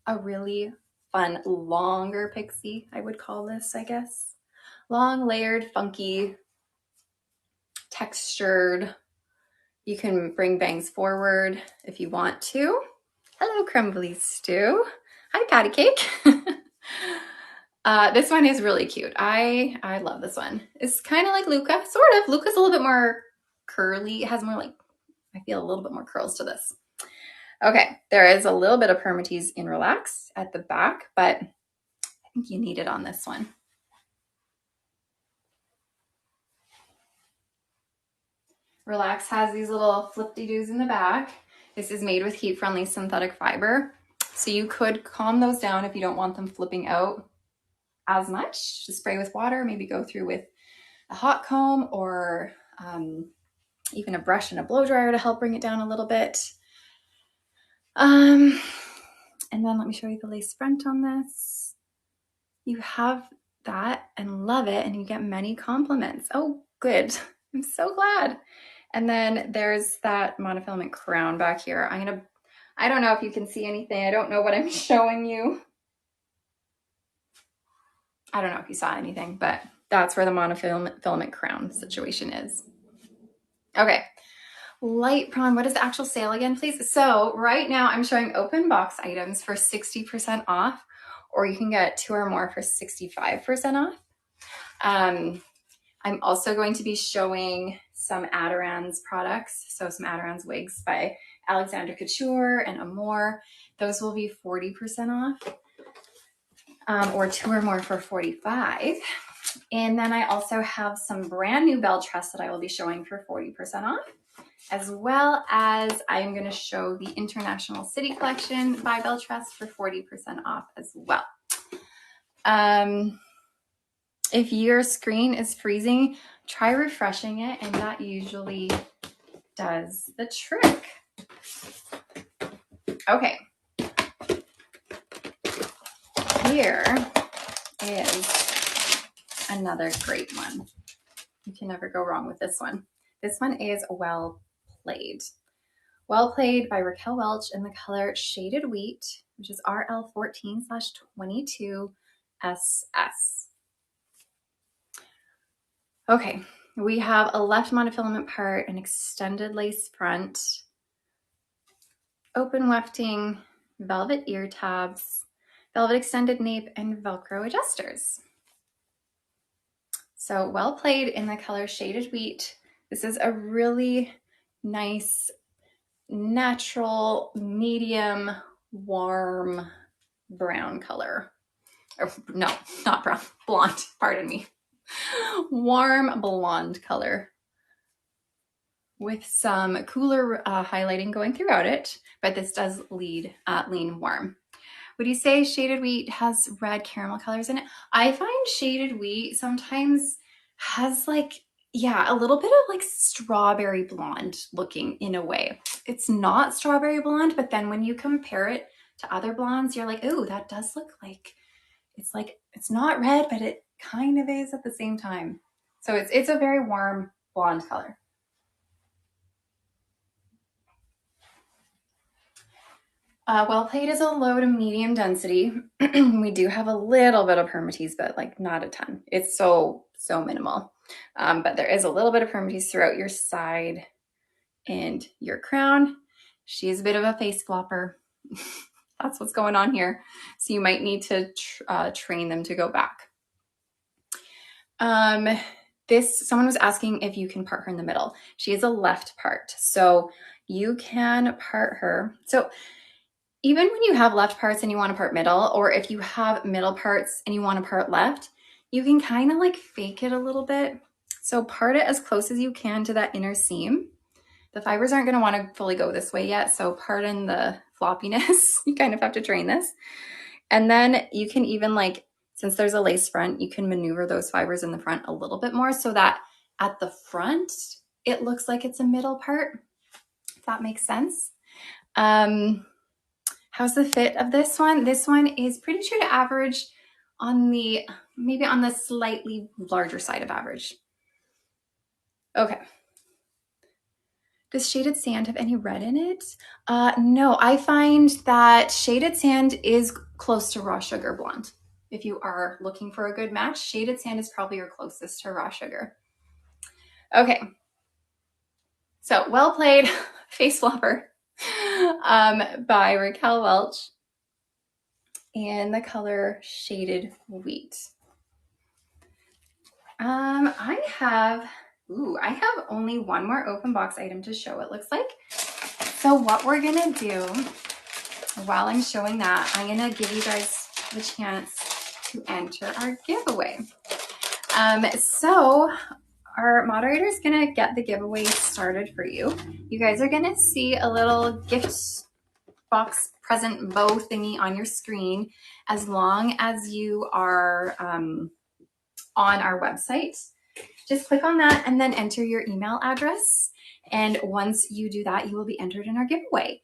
a really fun, longer pixie, I would call this, I guess. Long, layered, funky, textured. You can bring bangs forward if you want to. Hello, Crumbly Stew. Hi, Patty Cake. This one is really cute. I love this one. It's kind of like Luca, sort of. Luca's a little bit more curly. It has more like, I feel a little bit more curls to this. Okay, there is a little bit of permatease in Relax at the back, but I think you need it on this one. Relax has these little flip-de-doos in the back. This is made with heat-friendly synthetic fiber. So you could calm those down if you don't want them flipping out as much. Just spray with water, maybe go through with a hot comb or even a brush and a blow dryer to help bring it down a little bit. And then let me show you the lace front on this. You have that and love it, and you get many compliments. Oh, good. I'm so glad. And then there's that monofilament crown back here. I don't know if you can see anything. I don't know what I'm showing you. I don't know if you saw anything, but that's where the monofilament crown situation is. Okay, Light prawn, what is the actual sale again, please? So right now I'm showing open box items for 60% off, or you can get 2 or more for 65% off. I'm also going to be showing some Adorans products. So some Adorans wigs by Alexandra Couture and Amore. Those will be 40% off, or 2 or more for 45. And then I also have some brand new BelTress that I will be showing for 40% off, as well as I'm going to show the International City Collection by BelTress for 40% off as well. If your screen is freezing, try refreshing it, and that usually does the trick. Okay. Here is another great one. You can never go wrong with this one. This one is Well Played. Well Played by Raquel Welch in the color Shaded Wheat, which is RL14/22SS. Okay, we have a left monofilament part, an extended lace front, open wefting, velvet ear tabs, velvet extended nape, and Velcro adjusters. So Well Played in the color Shaded Wheat. This is a really nice, natural, medium, warm brown color. Or, no, not brown, blonde, pardon me. Warm blonde color with some cooler highlighting going throughout it, but this does lean warm. Would you say Shaded Wheat has red caramel colors in it? I find Shaded Wheat sometimes has like, yeah, a little bit of like strawberry blonde looking in a way. It's not strawberry blonde, but then when you compare it to other blondes, you're like, oh, that does look like, it's not red, but it kind of is at the same time. So it's a very warm blonde color. Well Played is a low to medium density. We do have a little bit of permatease, but like not a ton. It's so minimal. But there is a little bit of permatease throughout your side and your crown. She is a bit of a face flopper. That's what's going on here. So you might need to train them to go back. Someone was asking if you can part her in the middle. She is a left part. So you can part her. So even when you have left parts and you want to part middle, or if you have middle parts and you want to part left, you can kind of like fake it a little bit. So part it as close as you can to that inner seam. The fibers aren't going to want to fully go this way yet, so pardon the floppiness. You kind of have to train this. And then you can even like, since there's a lace front, you can maneuver those fibers in the front a little bit more so that at the front, it looks like it's a middle part, if that makes sense. How's the fit of this one? This one is pretty true to average on the, maybe on the slightly larger side of average. Okay. Does Shaded Sand have any red in it? No, I find that Shaded Sand is close to Raw Sugar Blonde. If you are looking for a good match, Shaded Sand is probably your closest to Raw Sugar. Okay. So Well Played, Face Flopper. By Raquel Welch in the color Shaded Wheat. I have only one more open box item to show, it looks like. So what we're gonna do while I'm showing that, I'm gonna give you guys the chance to enter our giveaway. So our moderator is gonna get the giveaway started for you. You guys are gonna see a little gift box present bow thingy on your screen as long as you are on our website. Just click on that and then enter your email address. And once you do that, you will be entered in our giveaway.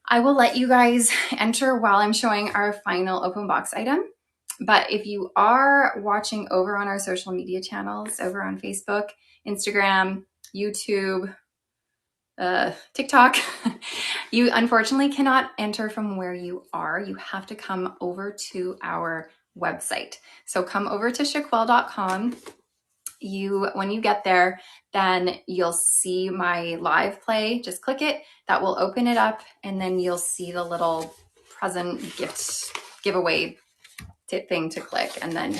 I will let you guys enter while I'm showing our final open box item. But if you are watching over on our social media channels, over on Facebook, Instagram, YouTube, TikTok, you unfortunately cannot enter from where you are. You have to come over to our website. So come over to shaquelle.com when you get there, then you'll see my live play. Just click it, that will open it up, and then you'll see the little present gift giveaway thing to click, and then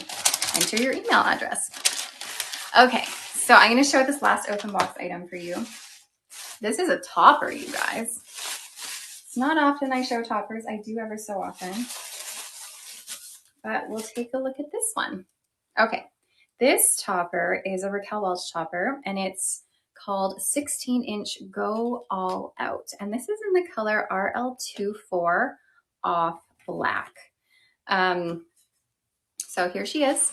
enter your email address. Okay, so I'm going to show this last open box item for you. This is a topper, you guys. It's not often I show toppers. I do ever so often. But we'll take a look at this one. Okay, this topper is a Raquel Welch topper, and it's called 16-inch Go All Out. And this is in the color RL24 Off Black. So here she is.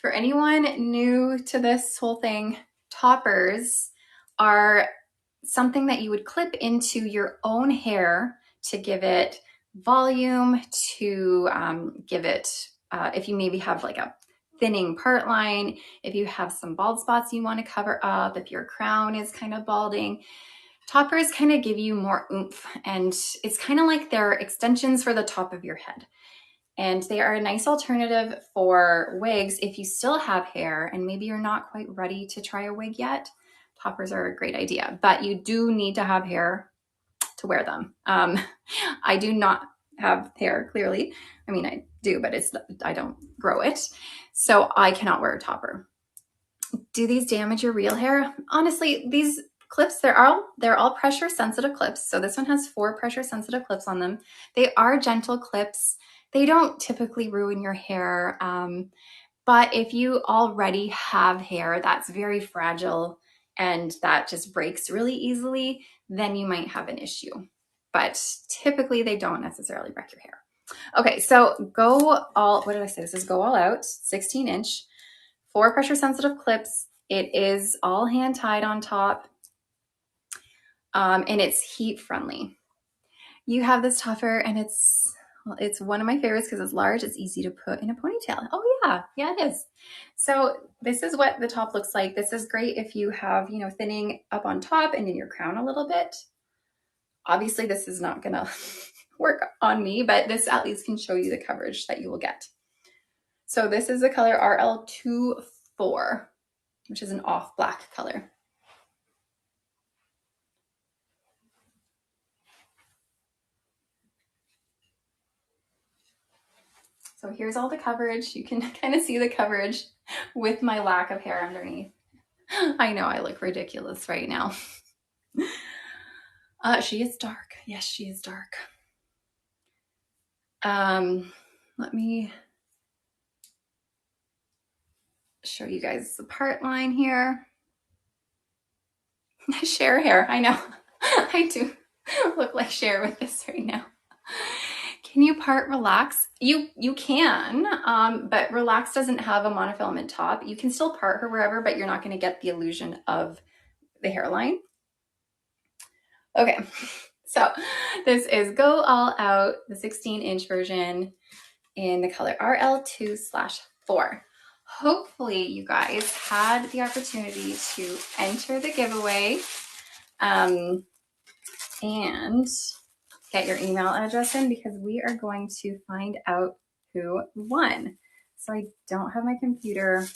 For anyone new to this whole thing, toppers are something that you would clip into your own hair to give it volume, to give it, if you maybe have like a thinning part line, if you have some bald spots you want to cover up, if your crown is kind of balding, toppers kind of give you more oomph, and it's kind of like they're extensions for the top of your head. And they are a nice alternative for wigs if you still have hair and maybe you're not quite ready to try a wig yet. Toppers are a great idea, but you do need to have hair to wear them. I do not have hair, clearly. I mean, I do, but I don't grow it. So I cannot wear a topper. Do these damage your real hair? Honestly, these clips, they're all pressure sensitive clips. So this one has 4 pressure sensitive clips on them. They are gentle clips. They don't typically ruin your hair. But if you already have hair that's very fragile and that just breaks really easily, then you might have an issue. But typically they don't necessarily wreck your hair. Okay, so what did I say? This is Go All Out, 16-inch, 4 pressure sensitive clips. It is all hand tied on top, and it's heat friendly. You have this topper, and it's one of my favorites because it's large. It's easy to put in a ponytail. Oh yeah, it is. So this is what the top looks like. This is great if you have, thinning up on top and in your crown a little bit. Obviously this is not gonna work on me, but this at least can show you the coverage that you will get. So this is the color RL24, which is an off black color. So here's all the coverage. You can kind of see the coverage with my lack of hair underneath. I know I look ridiculous right now. She is dark. Yes, she is dark. Let me show you guys the part line here. Cher hair, I know. I do look like Cher with this right now. Can you part relax? You can, but relax doesn't have a monofilament top. You can still part her wherever, but you're not going to get the illusion of the hairline. Okay, so this is Go All Out, the 16-inch version in the color RL2/4. Hopefully you guys had the opportunity to enter the giveaway and get your email address in, because we are going to find out who won. So I don't have my computer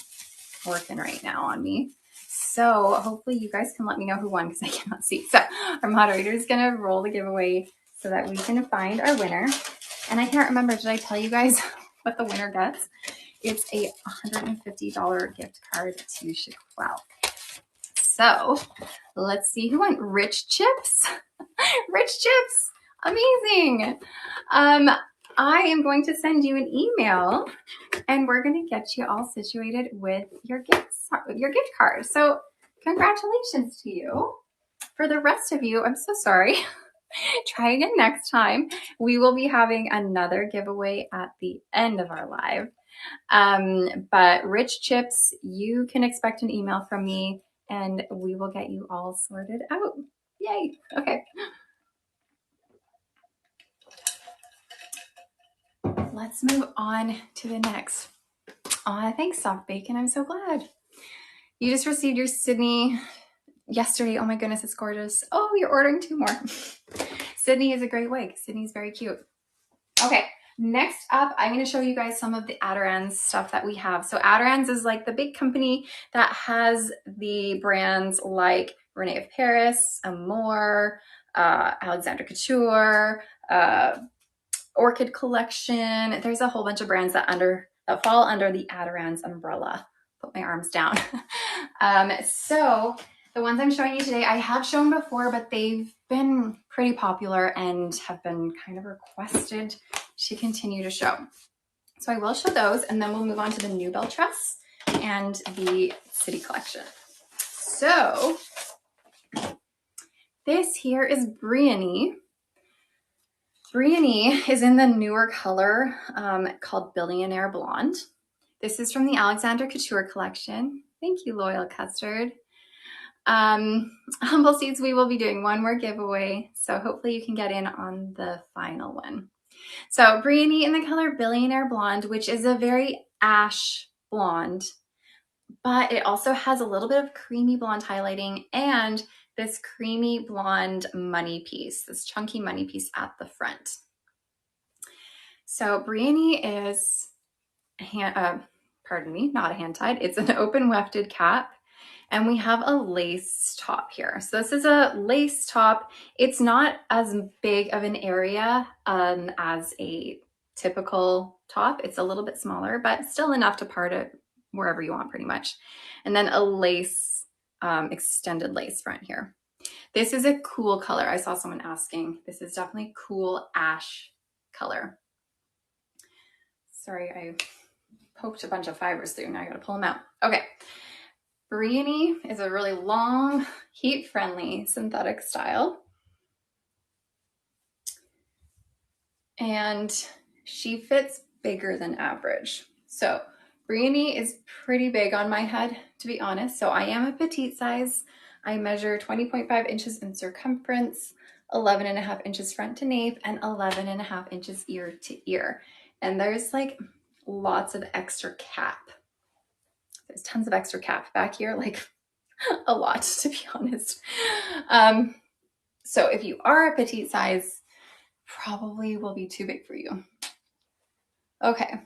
working right now on me. So hopefully you guys can let me know who won, because I cannot see. So our moderator is going to roll the giveaway so that we can find our winner. And I can't remember, did I tell you guys what the winner gets? It's a $150 gift card to Chiquelle. So let's see who won. Rich Chips. Rich Chips. Amazing. I am going to send you an email and we're going to get you all situated with your gift card. So congratulations to you. For the rest of you, I'm so sorry. Try again next time. We will be having another giveaway at the end of our live. But Rich Chips, you can expect an email from me and we will get you all sorted out. Yay. Okay. Let's move on to the next. Thanks, Soft Bacon. I'm so glad. You just received your Sydney yesterday. Oh my goodness, it's gorgeous. Oh, you're ordering 2 more. Sydney is a great wig. Sydney's very cute. Okay, Next up, I'm going to show you guys some of the Adirond's stuff that we have. So Adirond's is like the big company that has the brands like Renault of Paris, Amore, Alexandre Couture, Orchid Collection. There's a whole bunch of brands that fall under the Adirond's umbrella. Put my arms down. So the ones I'm showing you today, I have shown before, but they've been pretty popular and have been kind of requested to continue to show. So I will show those, and then we'll move on to the new BelTress and the City Collection. So this here is Briony. Briony is in the newer color called Billionaire Blonde. This is from the Alexandre Couture collection. Thank you, Loyal Custard. Humble Seeds, we will be doing one more giveaway, so hopefully you can get in on the final one. So Briony in the color Billionaire Blonde, which is a very ash blonde, but it also has a little bit of creamy blonde highlighting and this creamy blonde money piece, this chunky money piece at the front. So Briony is, pardon me, not a hand tied. It's an open wefted cap. And we have a lace top here. So this is a lace top. It's not as big of an area as a typical top. It's a little bit smaller, but still enough to part it wherever you want pretty much. And then a lace, extended lace front here. This is a cool color. I saw someone asking. This is definitely cool ash color. Sorry, I poked a bunch of fibers through. Now I gotta pull them out. Okay. Briony is a really long, heat-friendly synthetic style. And she fits bigger than average. So Briony is pretty big on my head, to be honest. So I am a petite size. I measure 20.5 inches in circumference, 11.5 inches front to nape, and 11.5 inches ear to ear. And there's like lots of extra cap. There's tons of extra cap back here, like a lot, to be honest. So if you are a petite size, probably will be too big for you. Okay.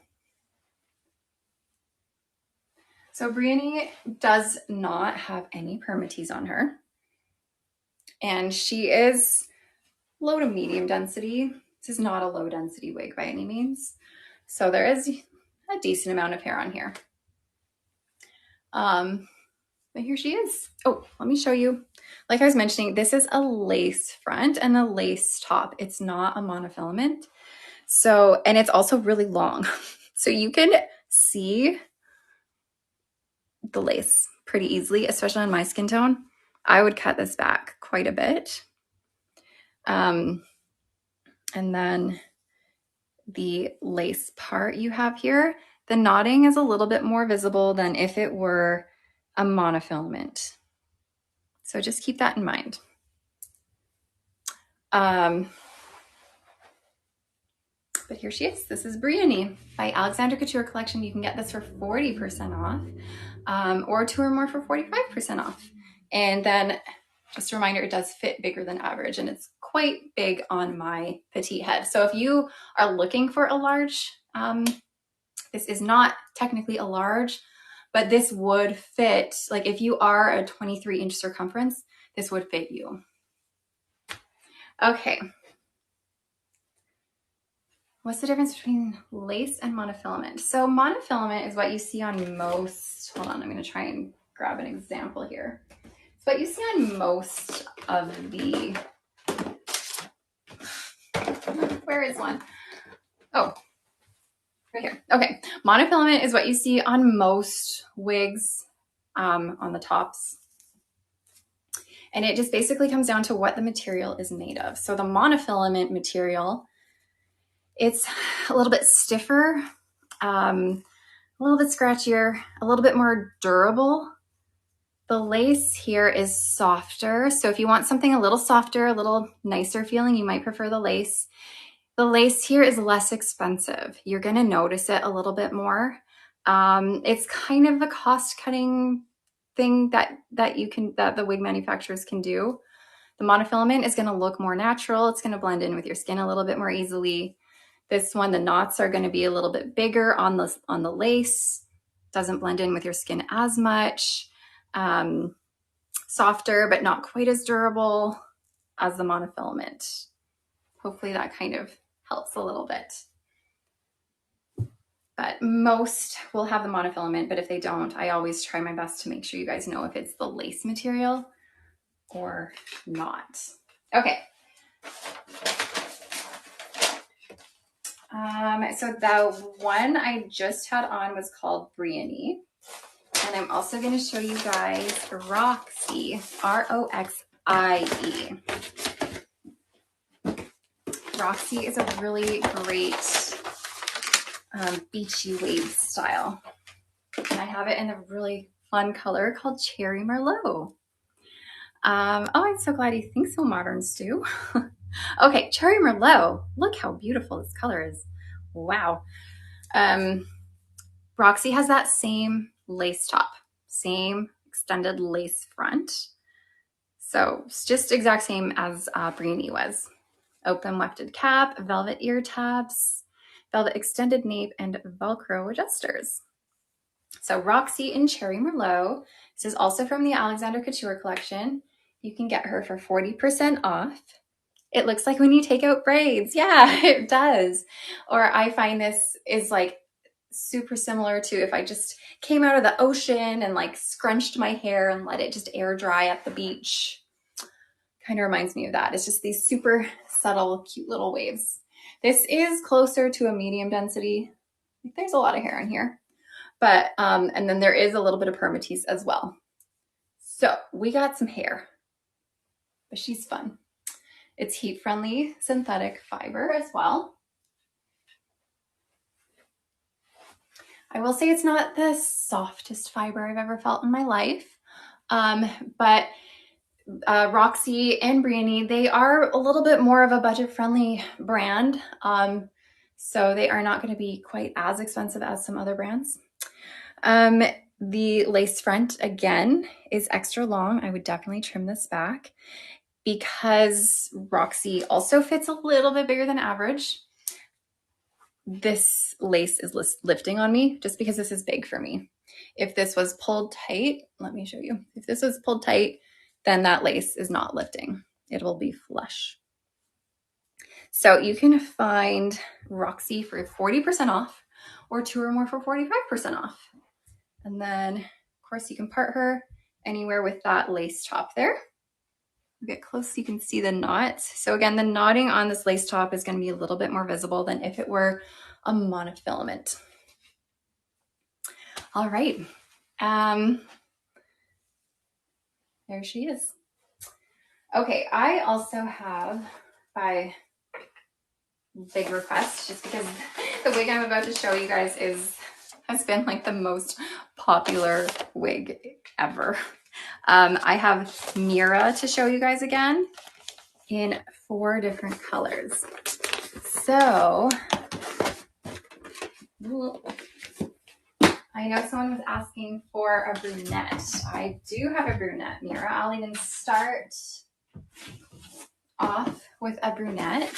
So Briony does not have any permatease on her. And she is low to medium density. This is not a low density wig by any means. So there is a decent amount of hair on here. But here she is. Oh, let me show you. Like I was mentioning, this is a lace front and a lace top. It's not a monofilament. So, and it's also really long. So you can see the lace pretty easily, especially on my skin tone. I would cut this back quite a bit. And then the lace part you have here, the knotting is a little bit more visible than if it were a monofilament. So just keep that in mind. But here she is. This is Briony by Alexandre Couture Collection. You can get this for 40% off, or 2 or more for 45% off. And then just a reminder, it does fit bigger than average, and it's quite big on my petite head. So if you are looking for a large, this is not technically a large, but this would fit, like if you are a 23-inch circumference, this would fit you. Okay. What's the difference between lace and monofilament? So monofilament is what you see on most, hold on, I'm gonna try and grab an example here. It's what you see on most of the, where is one? Oh, right here. Okay, monofilament is what you see on most wigs on the tops. And it just basically comes down to what the material is made of. So the monofilament material, it's a little bit stiffer, a little bit scratchier, a little bit more durable. The lace here is softer. So if you want something a little softer, a little nicer feeling, you might prefer the lace. The lace here is less expensive. You're gonna notice it a little bit more. It's kind of a cost-cutting thing that the wig manufacturers can do. The monofilament is gonna look more natural. It's gonna blend in with your skin a little bit more easily. This one, the knots are going to be a little bit bigger on the lace. Doesn't blend in with your skin as much. Softer, but not quite as durable as the monofilament. Hopefully that kind of helps a little bit. But most will have the monofilament, but if they don't, I always try my best to make sure you guys know if it's the lace material or not. Okay. So the one I just had on was called Briony. And I'm also going to show you guys Roxie, Roxie. Roxie is a really great beachy wave style. And I have it in a really fun color called Cherry Merlot. Oh, I'm so glad you think so, Modern Stew. Okay, Cherry Merlot. Look how beautiful this color is. Wow. Roxie has that same lace top, same extended lace front. So it's just exact same as Briony was. Open wefted cap, velvet ear tabs, velvet extended nape, and Velcro adjusters. So Roxie in Cherry Merlot. This is also from the Alexander Couture collection. You can get her for 40% off. It looks like when you take out braids. Yeah, it does. Or I find this is like super similar to if I just came out of the ocean and like scrunched my hair and let it just air dry at the beach. Kind of reminds me of that. It's just these super subtle, cute little waves. This is closer to a medium density. There's a lot of hair in here, but, and then there is a little bit of permatease as well. So we got some hair, but she's fun. It's heat-friendly synthetic fiber as well. I will say it's not the softest fiber I've ever felt in my life, but Roxie and Briony, they are a little bit more of a budget-friendly brand, so they are not going to be quite as expensive as some other brands. The lace front, again, is extra long. I would definitely trim this back because Roxie also fits a little bit bigger than average. This lace is lifting on me just because this is big for me. If this was pulled tight, let me show you. If this was pulled tight, then that lace is not lifting. It will be flush. So you can find Roxie for 40% off or 2 or more for 45% off. And then, of course, you can part her anywhere with that lace top there. Get close so you can see the knots. So again, the knotting on this lace top is going to be a little bit more visible than if it were a monofilament. All right. There she is. Okay, I also have, by big request, just because the wig I'm about to show you guys has been like the most popular wig ever. I have Mera to show you guys again in 4 different colors. So, I know someone was asking for a brunette. I do have a brunette Mera. I'll even start off with a brunette.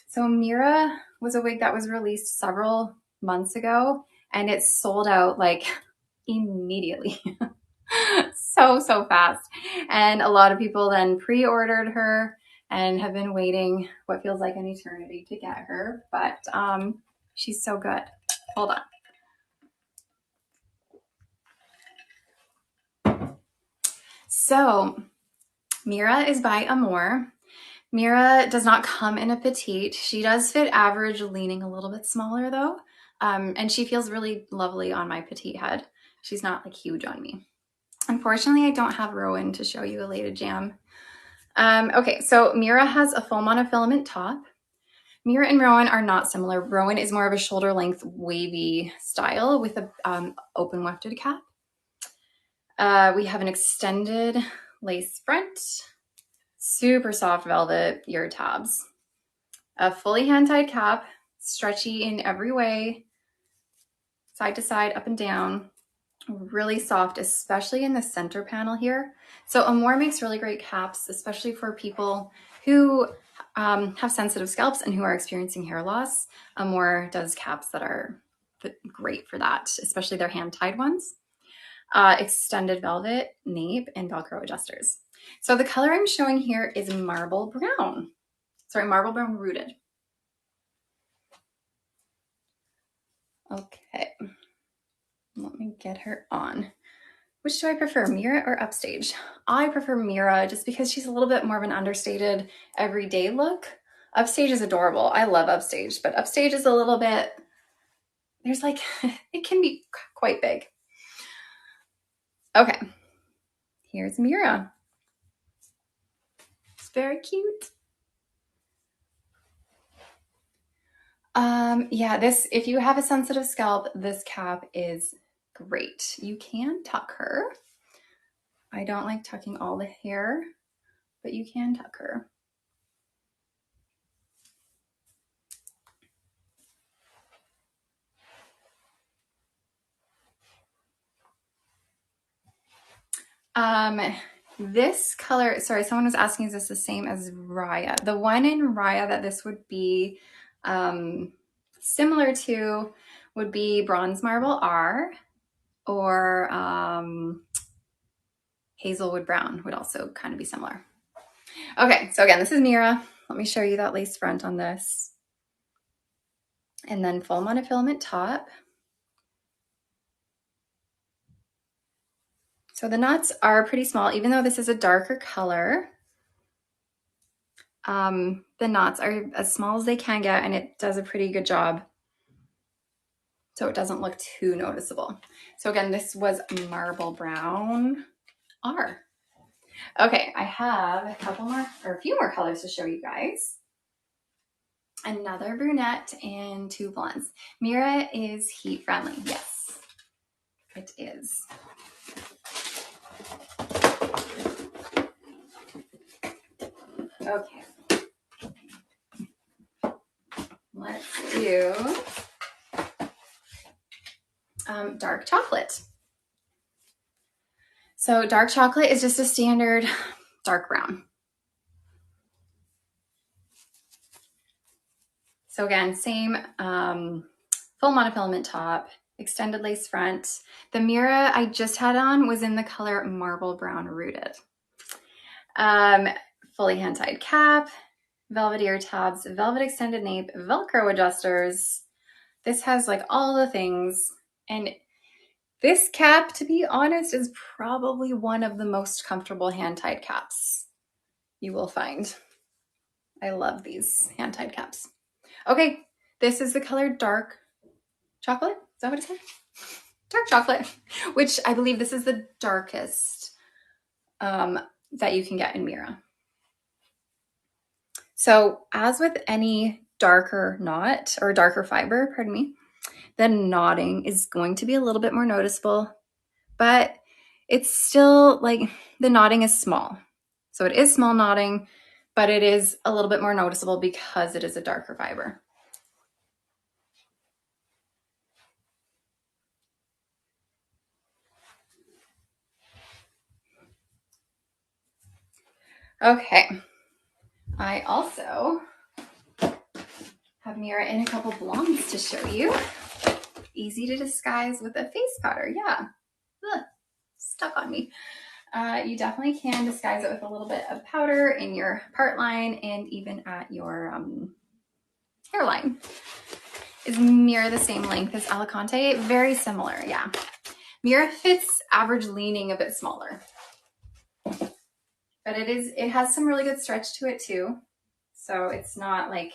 So Mera was a wig that was released several months ago, and it sold out like immediately. so fast. And a lot of people then pre-ordered her and have been waiting what feels like an eternity to get her, but she's so good. Hold on. So Mera is by Amore. Mera does not come in a petite. She does fit average, leaning a little bit smaller though. And she feels really lovely on my petite head. She's not like huge on me. Unfortunately, I don't have Rowan to show you a Leda Jam. Okay, so Mera has a full monofilament top. Mera and Rowan are not similar. Rowan is more of a shoulder length wavy style with a open wefted cap. We have an extended lace front, super soft velvet ear tabs, a fully hand-tied cap, stretchy in every way, side to side, up and down, really soft, especially in the center panel here. So Amore makes really great caps, especially for people who have sensitive scalps and who are experiencing hair loss, Amore does caps that are great for that, especially their hand-tied ones. Extended velvet, nape, and Velcro adjusters. So the color I'm showing here is marble brown. Sorry, marble brown rooted. Okay, let me get her on. Which do I prefer, Mera or Upstage? I prefer Mera just because she's a little bit more of an understated everyday look. Upstage is adorable. I love Upstage, but Upstage is a little bit, there's like, it can be quite big. Okay, here's Mera. It's very cute. Yeah, this, if you have a sensitive scalp, this cap is great. You can tuck her. I don't like tucking all the hair, but you can tuck her. This color, sorry, someone was asking, is this the same as Riah? The one in Riah that this would be similar to would be Bronze Marble R, or Hazelwood Brown would also kind of be similar. Okay, so again, this is Mera. Let me show you that lace front on this. And then full monofilament top. So the knots are pretty small, even though this is a darker color. The knots are as small as they can get, and it does a pretty good job, so it doesn't look too noticeable. So again, this was Marble Brown R. Okay, I have a couple more, or a few more colors to show you guys. Another brunette and two blondes. Mera is heat friendly. Yes, it is. Okay. Let's do dark chocolate. So dark chocolate is just a standard dark brown. So again, same full monofilament top, extended lace front. The Mera I just had on was in the color Marble Brown Rooted. Fully hand-tied cap, velvet ear tabs, velvet extended nape, Velcro adjusters. This has like all the things. And this cap, to be honest, is probably one of the most comfortable hand-tied caps you will find. I love these hand-tied caps. Okay, this is the color dark chocolate. Is that what it said? Dark chocolate, which I believe this is the darkest that you can get in Mera. So as with any darker knot or darker fiber, pardon me, the knotting is going to be a little bit more noticeable, but it's still like the knotting is small. So it is small knotting, but it is a little bit more noticeable because it is a darker fiber. Okay, I also have Mera in a couple blondes to show you. Easy to disguise with a face powder, yeah. Ugh, stuck on me. You definitely can disguise it with a little bit of powder in your part line and even at your hairline. Is Mera the same length as Alicante? Very similar, yeah. Mera fits average leaning a bit smaller. But it has some really good stretch to it too. So it's not like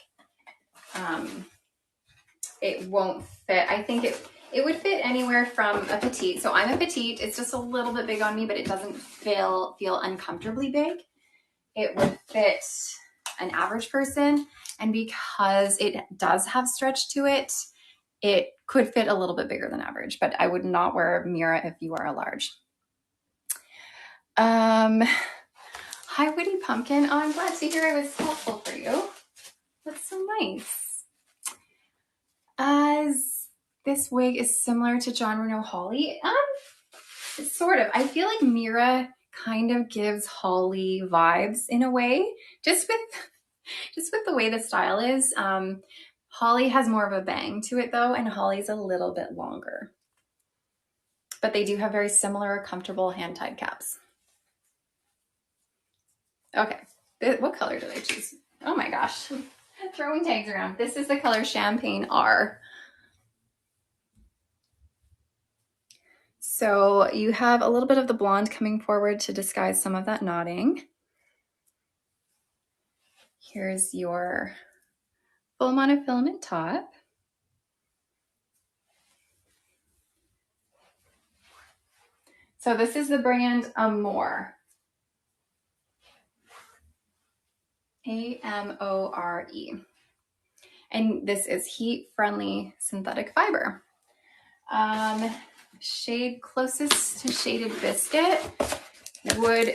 it won't fit. I think it would fit anywhere from a petite. So I'm a petite. It's just a little bit big on me, but it doesn't feel uncomfortably big. It would fit an average person. And because it does have stretch to it, it could fit a little bit bigger than average, but I would not wear Mera if you are a large. Hi, Witty Pumpkin. Oh, I'm glad to hear I was helpful for you. That's so nice. As this wig is similar to John Renault Holly, sort of. I feel like Mera kind of gives Holly vibes in a way, just with just with the way the style is. Holly has more of a bang to it though, and Holly's a little bit longer. But they do have very similar, comfortable hand-tied caps. Okay, what color did I choose? Oh my gosh, throwing tags around. This is the color Champagne R. So you have a little bit of the blonde coming forward to disguise some of that knotting. Here's your full monofilament top. So this is the brand Amore. A-M-O-R-E. And this is heat-friendly synthetic fiber. Shade closest to Shaded Biscuit would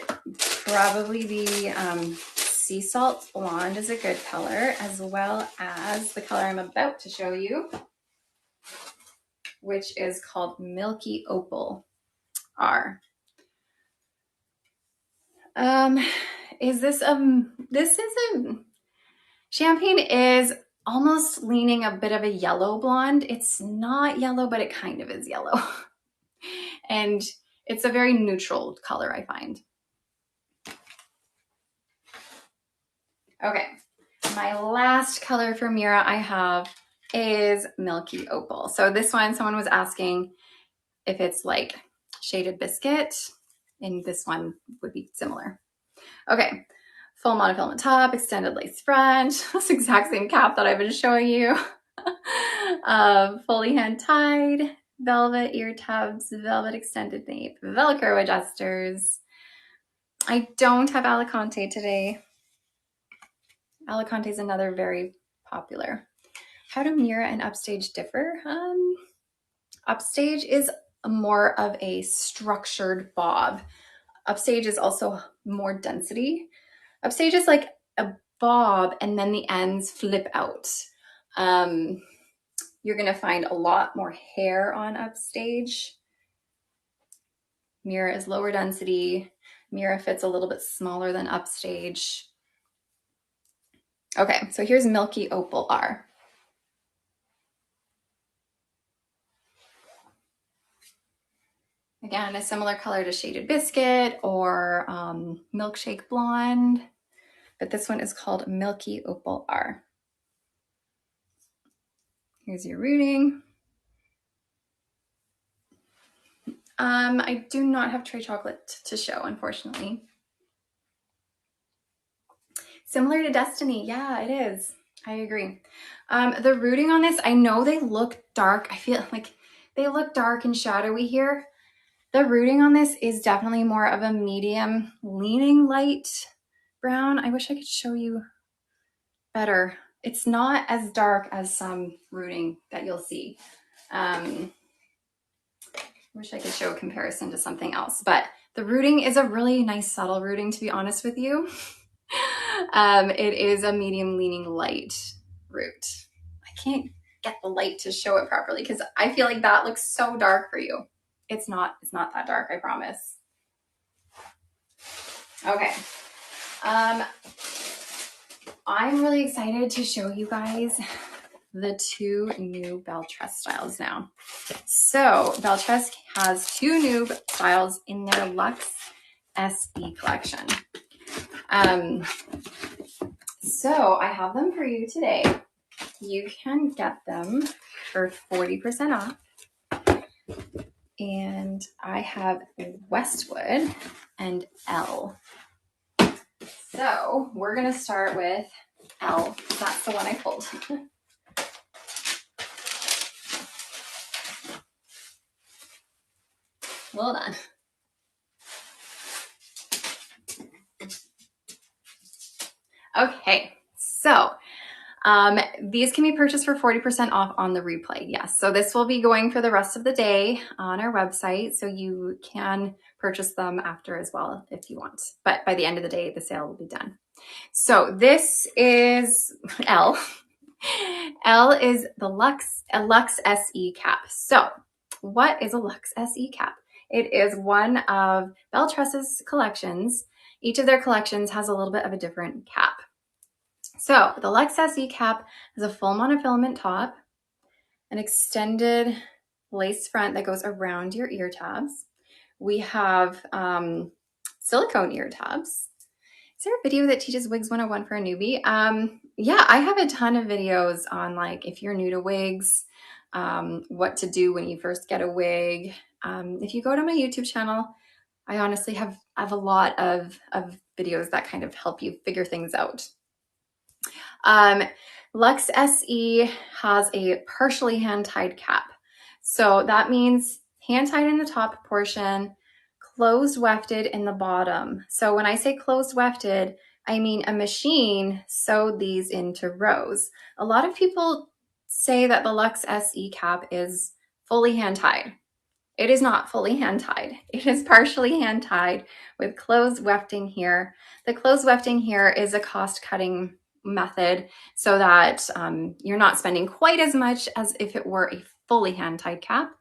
probably be Sea Salt Blonde is a good color, as well as the color I'm about to show you, which is called Milky Opal R. Champagne is almost leaning a bit of a yellow blonde. It's not yellow, but it kind of is yellow. And it's a very neutral color, I find. Okay, my last color for Mera I have is Milky Opal. So this one, someone was asking if it's like Shaded Biscuit, and this one would be similar. Okay, full monofilament top, extended lace front, this exact same cap that I've been showing you. Fully hand tied, velvet ear tabs, velvet extended nape, Velcro adjusters. I don't have Alicante today. Alicante is another very popular. How do Mera and Upstage differ? Upstage is more of a structured bob. Upstage is also more density. Upstage is like a bob and then the ends flip out. You're gonna find a lot more hair on Upstage. Mera is lower density. Mera fits a little bit smaller than Upstage. Okay, so here's Milky Opal R. Again, a similar color to Shaded Biscuit or Milkshake Blonde, but this one is called Milky Opal R. Here's your rooting. I do not have Tray Chocolate to show, unfortunately. Similar to Destiny, yeah, it is. I agree. The rooting on this, I know they look dark. I feel like they look dark and shadowy here. The rooting on this is definitely more of a medium leaning light brown. I wish I could show you better. It's not as dark as some rooting that you'll see. Wish I could show a comparison to something else, but the rooting is a really nice subtle rooting, to be honest with you. It is a medium leaning light root. I can't get the light to show it properly because I feel like that looks so dark for you. It's not that dark, I promise. Okay. I'm really excited to show you guys the two new BelTress styles now. So BelTress has two new styles in their Luxe SE collection. So I have them for you today. You can get them for 40% off. And I have Westwood and Elle. So we're gonna start with Elle. That's the one I pulled. Well done. Okay, so these can be purchased for 40% off on the replay. Yes, so this will be going for the rest of the day on our website, so you can purchase them after as well if you want. But by the end of the day, the sale will be done. So this is Elle. Elle is the Luxe SE cap. So what is a Luxe SE cap? It is one of BelTress's collections. Each of their collections has a little bit of a different cap. So the Luxe SE cap has a full monofilament top, an extended lace front that goes around your ear tabs. We have silicone ear tabs. Is there a video that teaches Wigs 101 for a newbie? Yeah, I have a ton of videos on like if you're new to wigs, what to do when you first get a wig. If you go to my YouTube channel, I honestly have a lot of videos that kind of help you figure things out. Luxe SE has a partially hand-tied cap. So that means hand-tied in the top portion, closed wefted in the bottom. So when I say closed wefted, I mean a machine sewed these into rows. A lot of people say that the Luxe SE cap is fully hand-tied. It is not fully hand-tied. It is partially hand-tied with closed wefting here. The closed wefting here is a cost-cutting method so that you're not spending quite as much as if it were a fully hand-tied cap.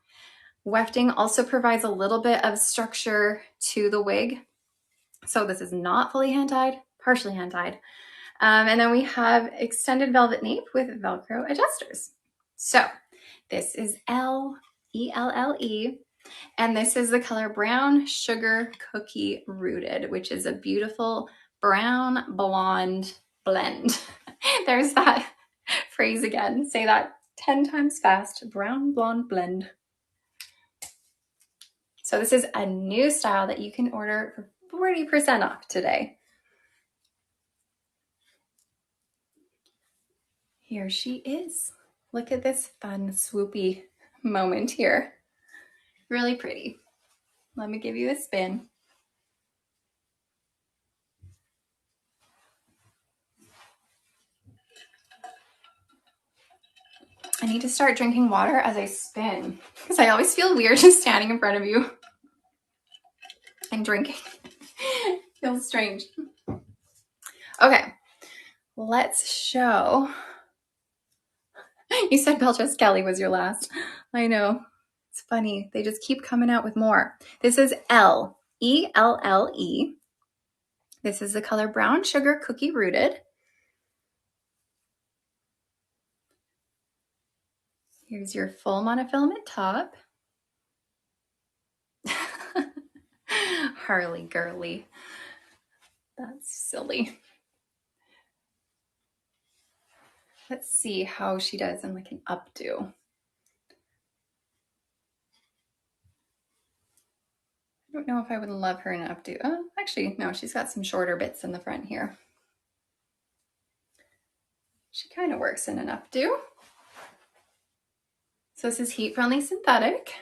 Wefting also provides a little bit of structure to the wig. So this is not fully hand-tied, partially hand-tied. And then we have extended velvet nape with Velcro adjusters. So this is L-E-L-L-E. And this is the color Brown Sugar Cookie Rooted, which is a beautiful brown blonde blend. There's that phrase again. Say that 10 times fast. Brown blonde blend. So this is a new style that you can order for 40% off today. Here she is. Look at this fun swoopy moment here. Really pretty. Let me give you a spin. I need to start drinking water as I spin because I always feel weird just standing in front of you and drinking. Feels strange. Okay, let's show. You said BelTress Kelly was your last. I know. It's funny. They just keep coming out with more. This is L-E-L-L-E. This is the color Brown Sugar Cookie Rooted. Here's your full monofilament top. Harley girly. That's silly. Let's see how she does in like an updo. I don't know if I would love her in an updo. Oh, actually, no, she's got some shorter bits in the front here. She kind of works in an updo. So this is heat-friendly synthetic.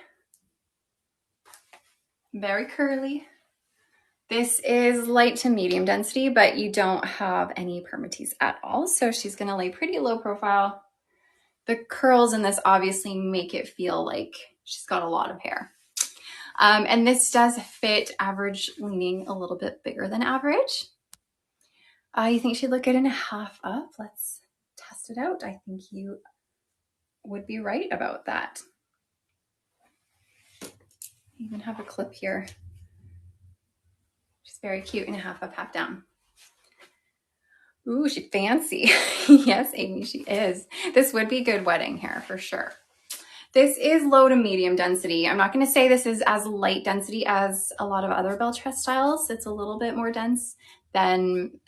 Very curly. This is light to medium density, but you don't have any permatease at all. So she's gonna lay pretty low profile. The curls in this obviously make it feel like she's got a lot of hair. And this does fit average, leaning a little bit bigger than average. You think she'd look good in a half up? Let's test it out. I think you would be right about that. I even have a clip here. She's very cute in a half up, half down. Ooh, she's fancy. Yes, Amy, she is. This would be good wedding hair for sure. This is low to medium density. I'm not going to say this is as light density as a lot of other BelTress styles. It's a little bit more dense than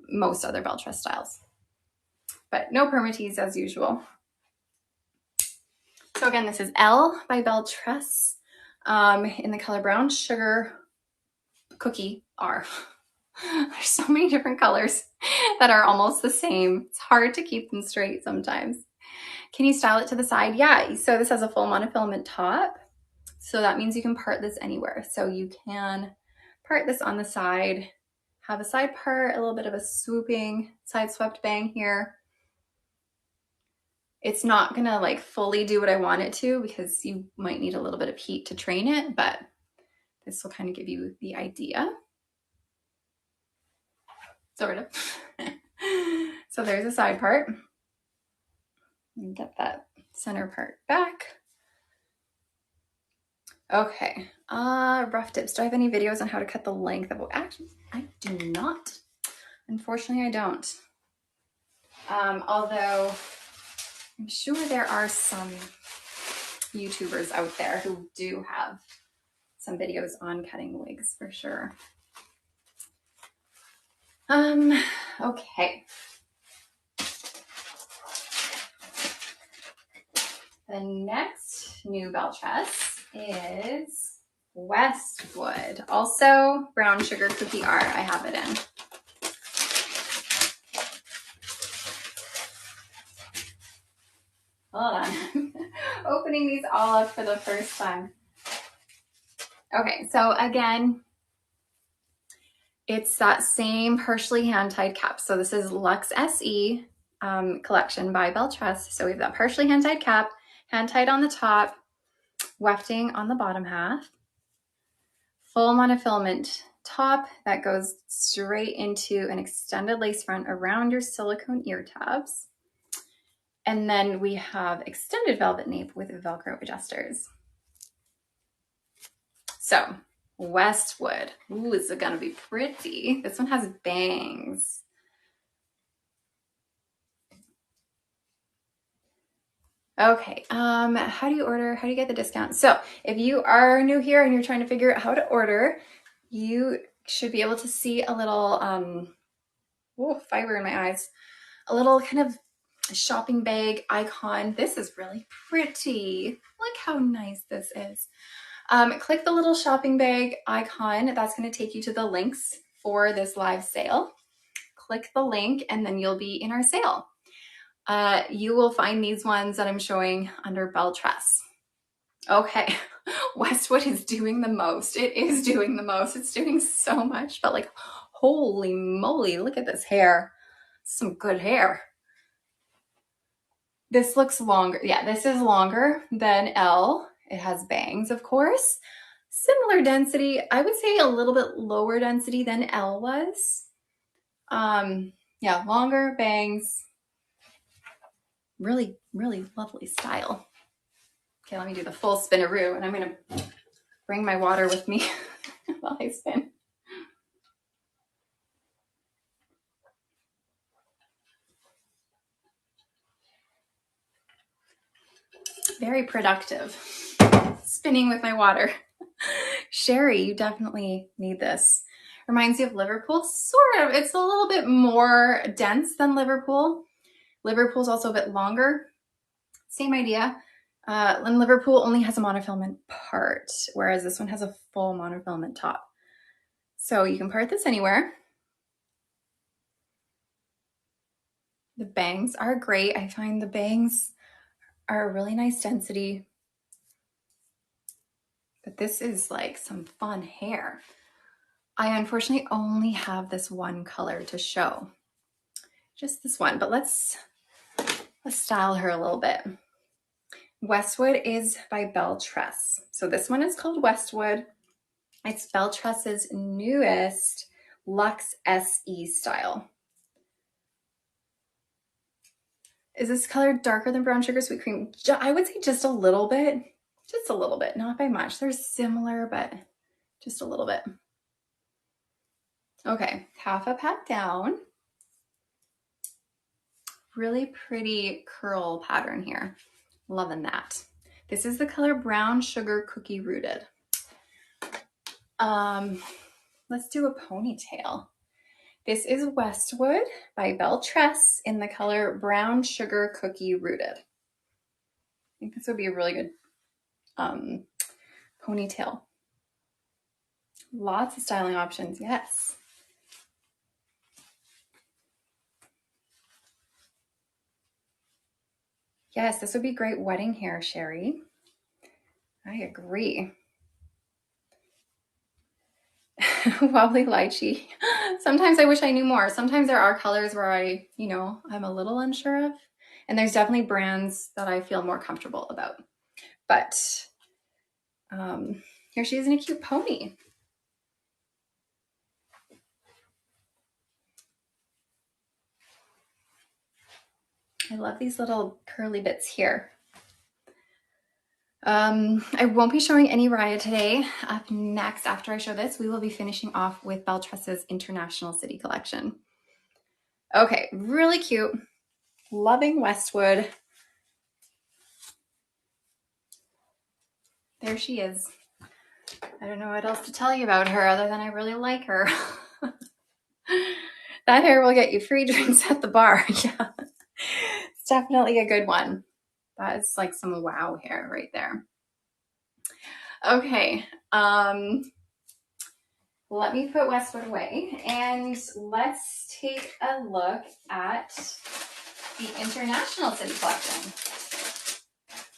most other BelTress styles. But no permatease as usual. So again, this is L by BelTress in the color Brown Sugar Cookie R. There's so many different colors that are almost the same. It's hard to keep them straight sometimes. Can you style it to the side? Yeah, so this has a full monofilament top. So that means you can part this anywhere. So you can part this on the side, have a side part, a little bit of a swooping side swept bang here. It's not gonna like fully do what I want it to because you might need a little bit of heat to train it, but this will kind of give you the idea. Sort of. So there's a side part. Get that center part back. Okay, rough tips. Do I have any videos on how to cut the length of, actually, I do not. Unfortunately, I don't. Although I'm sure there are some YouTubers out there who do have some videos on cutting wigs for sure. Okay. The next new BelTress is Westwood. Also brown sugar cookie art. I have it in. Hold on. Opening these all up for the first time. Okay, so again, it's that same partially hand-tied cap. So this is Luxe SE collection by BelTress. So we have that partially hand-tied cap, hand-tied on the top, wefting on the bottom half, full monofilament top that goes straight into an extended lace front around your silicone ear tabs. And then we have extended velvet nape with Velcro adjusters. So Westwood. Ooh, is it gonna be pretty? This one has bangs. Okay, how do you order? How do you get the discount? So if you are new here and you're trying to figure out how to order, you should be able to see a little, fiber in my eyes, a little kind of shopping bag icon. This is really pretty. Look how nice this is. Click the little shopping bag icon. That's going to take you to the links for this live sale. Click the link and then you'll be in our sale. You will find these ones that I'm showing under BelTress. Okay, Westwood is doing the most. It is doing the most. It's doing so much, but like, holy moly, look at this hair. Some good hair. This looks longer. Yeah, this is longer than Elle. It has bangs, of course. Similar density. I would say a little bit lower density than Elle was. Yeah, longer bangs. Really, really lovely style. Okay, let me do the full spinaroo, and I'm gonna bring my water with me while I spin. Very productive. Spinning with my water. Sherry, you definitely need this. Reminds you of Liverpool, sort of. It's a little bit more dense than Liverpool. Liverpool's also a bit longer. Same idea. And Liverpool only has a monofilament part, whereas this one has a full monofilament top. So you can part this anywhere. The bangs are great. I find the bangs are a really nice density. But this is like some fun hair. I unfortunately only have this one color to show. Just this one, but let's style her a little bit. Westwood is by BelTress. So this one is called Westwood. It's BelTress's newest Luxe SE style. Is this color darker than brown sugar sweet cream? I would say just a little bit. Just a little bit, not by much. They're similar, but just a little bit. Okay, half a pat down. Really pretty curl pattern here. Loving that. This is the color Brown Sugar Cookie Rooted. Let's do a ponytail. This is Westwood by BelTress in the color Brown Sugar Cookie Rooted. I think this would be a really good ponytail. Lots of styling options, yes. Yes, this would be great wedding hair, Sherry. I agree. Wobbly lychee. Sometimes I wish I knew more. Sometimes there are colors where I'm a little unsure of. And there's definitely brands that I feel more comfortable about. But here she is in a cute pony. I love these little curly bits here. I won't be showing any Riah today. Up next, after I show this, we will be finishing off with BelTress's International City collection. Okay, really cute. Loving Westwood. There she is. I don't know what else to tell you about her other than I really like her. That hair will get you free drinks at the bar. Yeah, it's definitely a good one. That is like some wow hair right there. Okay, let me put Westwood away and let's take a look at the International City Collection.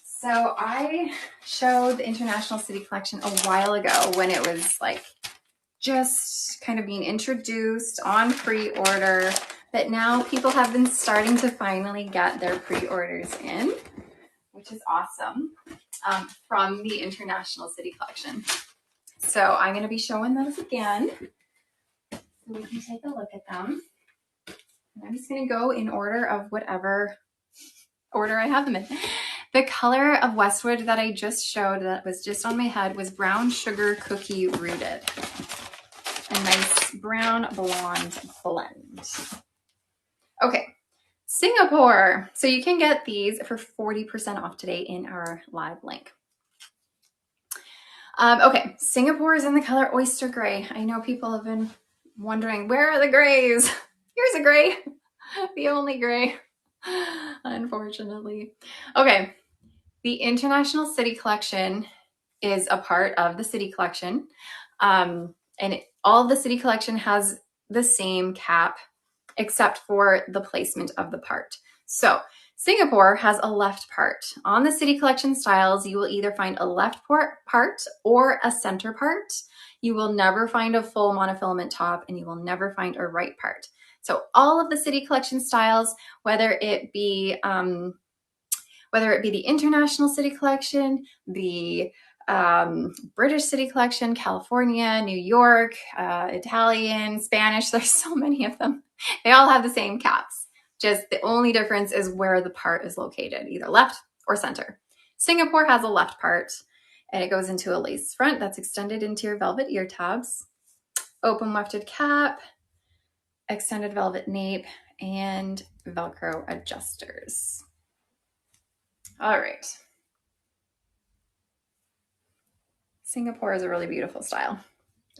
So I showed the International City Collection a while ago when it was like just kind of being introduced on pre-order, but now people have been starting to finally get their pre-orders in, which is awesome, from the International City Collection. So I'm going to be showing those again so we can take a look at them. And I'm just going to go in order of whatever order I have them in. The color of Westwood that I just showed that was just on my head was Brown Sugar Cookie Rooted. A nice brown blonde blend. Okay, Singapore. So you can get these for 40% off today in our live link. Okay, Singapore is in the color Oyster Gray. I know people have been wondering, where are the grays? Here's a gray, the only gray, unfortunately. Okay, the International City Collection is a part of the City Collection. And all of the City Collection has the same cap except for the placement of the part. So Singapore has a left part. On the City Collection styles, you will either find a left part or a center part. You will never find a full monofilament top, and you will never find a right part. So all of the City Collection styles, whether it be the International City Collection, the British City Collection, California, New York, Italian, Spanish, there's so many of them. They all have the same caps. Just the only difference is where the part is located, either left or center. Singapore has a left part, and it goes into a lace front that's extended into your velvet ear tabs, open wefted cap, extended velvet nape, and Velcro adjusters. All right. Singapore is a really beautiful style.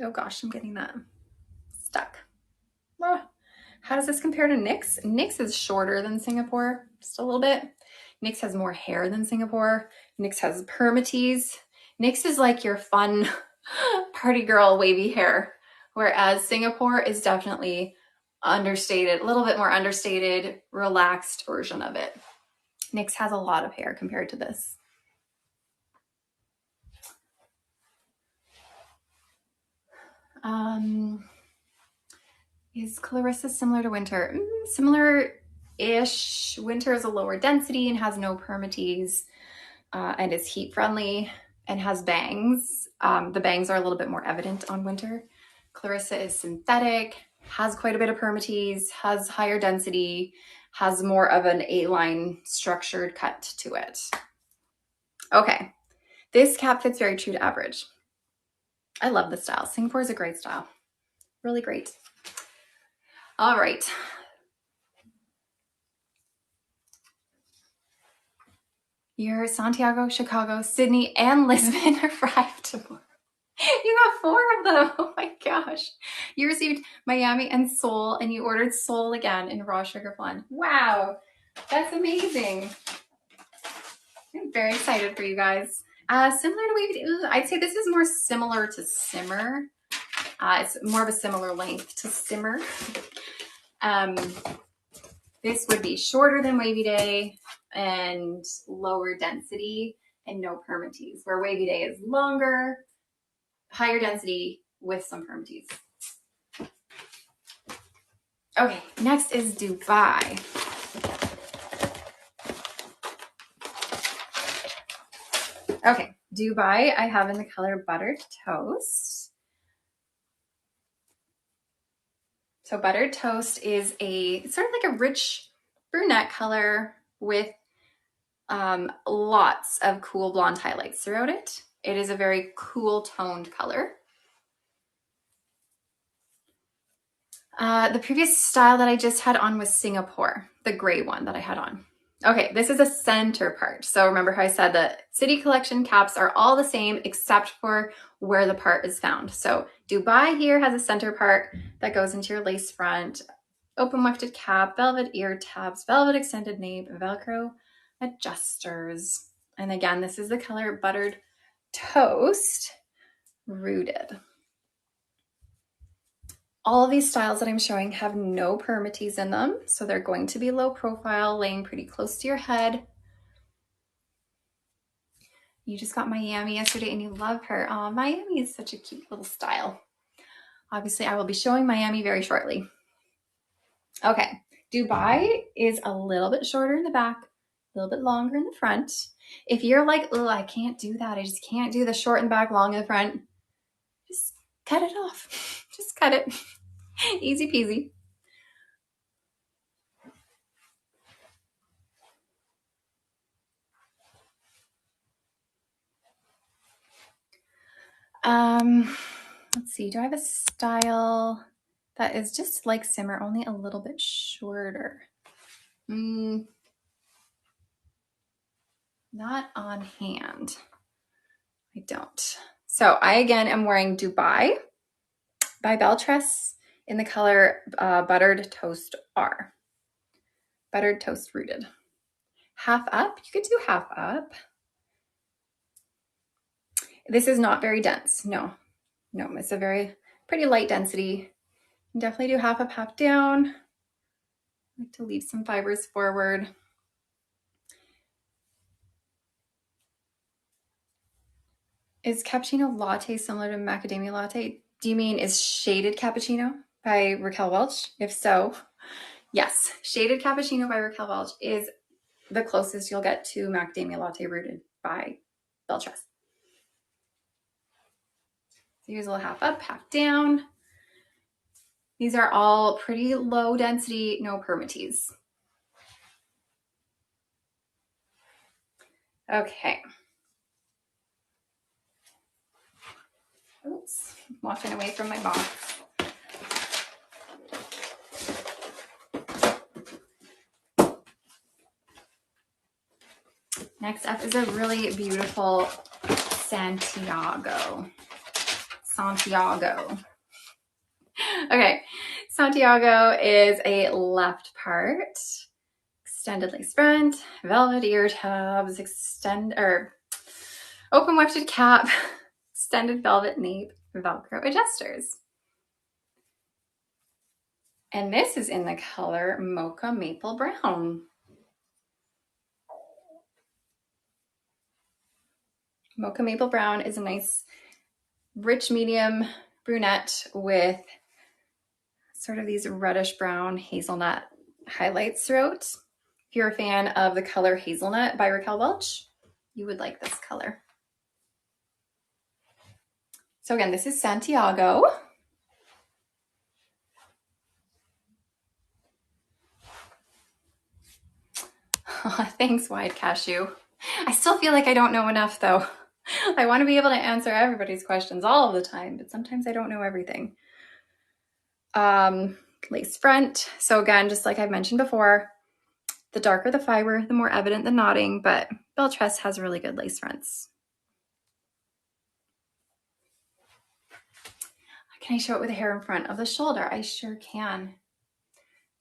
Oh gosh, I'm getting that stuck. Oh, how does this compare to NYX? NYX is shorter than Singapore, just a little bit. NYX has more hair than Singapore. NYX has permatease. NYX is like your fun party girl wavy hair, whereas Singapore is definitely understated, a little bit more understated, relaxed version of it. NYX has a lot of hair compared to this. Is Clarissa similar to Winter? Similar-ish. Winter is a lower density and has no permatease, and is heat friendly and has bangs. The bangs are a little bit more evident on Winter. Clarissa is synthetic, has quite a bit of permatease, has higher density, has more of an A-line structured cut to it. Okay, this cap fits very true to average. I love this style. Singapore is a great style. Really great. All right. Your Santiago, Chicago, Sydney, and Lisbon arrived tomorrow. You got 4 of them. Oh my gosh. You received Miami and Seoul, and you ordered Seoul again in raw sugar flan. Wow. That's amazing. I'm very excited for you guys. Similar to Wavy, I'd say this is more similar to Simmer. It's more of a similar length to Simmer. This would be shorter than Wavy Day and lower density and no permatease, where Wavy Day is longer, higher density with some permatease. Okay, next is Dubai. Okay, Dubai I have in the color Buttered Toast. So Buttered Toast is sort of like a rich brunette color with lots of cool blonde highlights throughout it. It is a very cool toned color. The previous style that I just had on was Singapore. the gray one that I had on. Okay, this is a center part. So remember how I said that City Collection caps are all the same except for where the part is found. So Dubai here has a center part that goes into your lace front, open wefted cap, velvet ear tabs, velvet extended nape, Velcro adjusters. And again, this is the color Buttered Toast Rooted. All of these styles that I'm showing have no permatease in them, so they're going to be low profile, laying pretty close to your head. You just got Miami yesterday and you love her. Oh, Miami is such a cute little style. Obviously, I will be showing Miami very shortly. Okay, Dubai is a little bit shorter in the back, a little bit longer in the front. If you're like, oh, I can't do that, I just can't do the short in the back, long in the front, just cut it off. Just cut it. Easy peasy. Let's see, do I have a style that is just like Simmer, only a little bit shorter? Not on hand. I don't. So I, again, am wearing Dubai by BelTress in the color Buttered Toast R. Buttered Toast Rooted. Half up, you could do half up. This is not very dense, no. No, it's a very pretty light density. You can definitely do half up, half down. I like to leave some fibers forward. Is cappuccino latte similar to macadamia latte? Do you mean is Shaded Cappuccino by Raquel Welch? If so, yes. Shaded Cappuccino by Raquel Welch is the closest you'll get to macadamia latte rooted by BelTress. So here's a little half up, half down. These are all pretty low density, no permatease. Okay. Oops, walking away from my box. Next up is a really beautiful Santiago. Okay, Santiago is a left part, extended lace front, velvet ear tabs, open wefted cap, extended velvet nape, Velcro adjusters. And this is in the color Mocha Maple Brown. Mocha Maple Brown is a nice rich medium brunette with sort of these reddish brown hazelnut highlights throughout. If you're a fan of the color Hazelnut by Raquel Welch, you would like this color. So again, this is Santiago. Thanks, Wide Cashew. I still feel like I don't know enough though. I want to be able to answer everybody's questions all of the time, but sometimes I don't know everything. Lace front. So again, just like I mentioned before, the darker the fiber, the more evident the knotting, but BelTress has really good lace fronts. Can I show it with the hair in front of the shoulder? I sure can.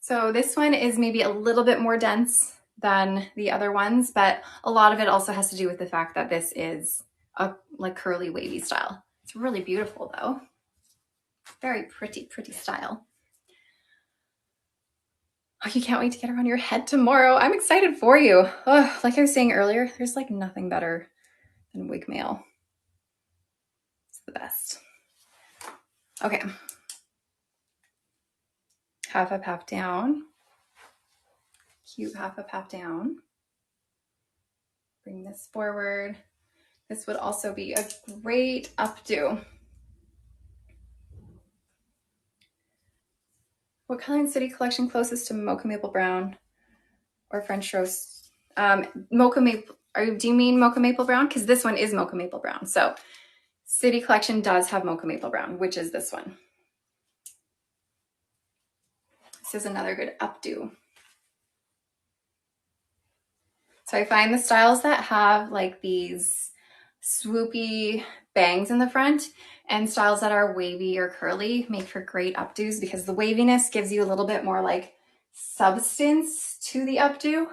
So this one is maybe a little bit more dense than the other ones, but a lot of it also has to do with the fact that this is a like curly wavy style. It's really beautiful though. Very pretty, pretty style. Oh, you can't wait to get her on your head tomorrow. I'm excited for you. Oh, like I was saying earlier, there's like nothing better than wig mail. It's the best. Okay. Half up, half down. Cute half up, half down. Bring this forward. This would also be a great updo. What color in City Collection closest to Mocha Maple Brown or French Roast? Mocha Maple, do you mean Mocha Maple Brown? Because this one is Mocha Maple Brown. So City Collection does have Mocha Maple Brown, which is this one. This is another good updo. So I find the styles that have like these swoopy bangs in the front and styles that are wavy or curly make for great updos because the waviness gives you a little bit more like substance to the updo.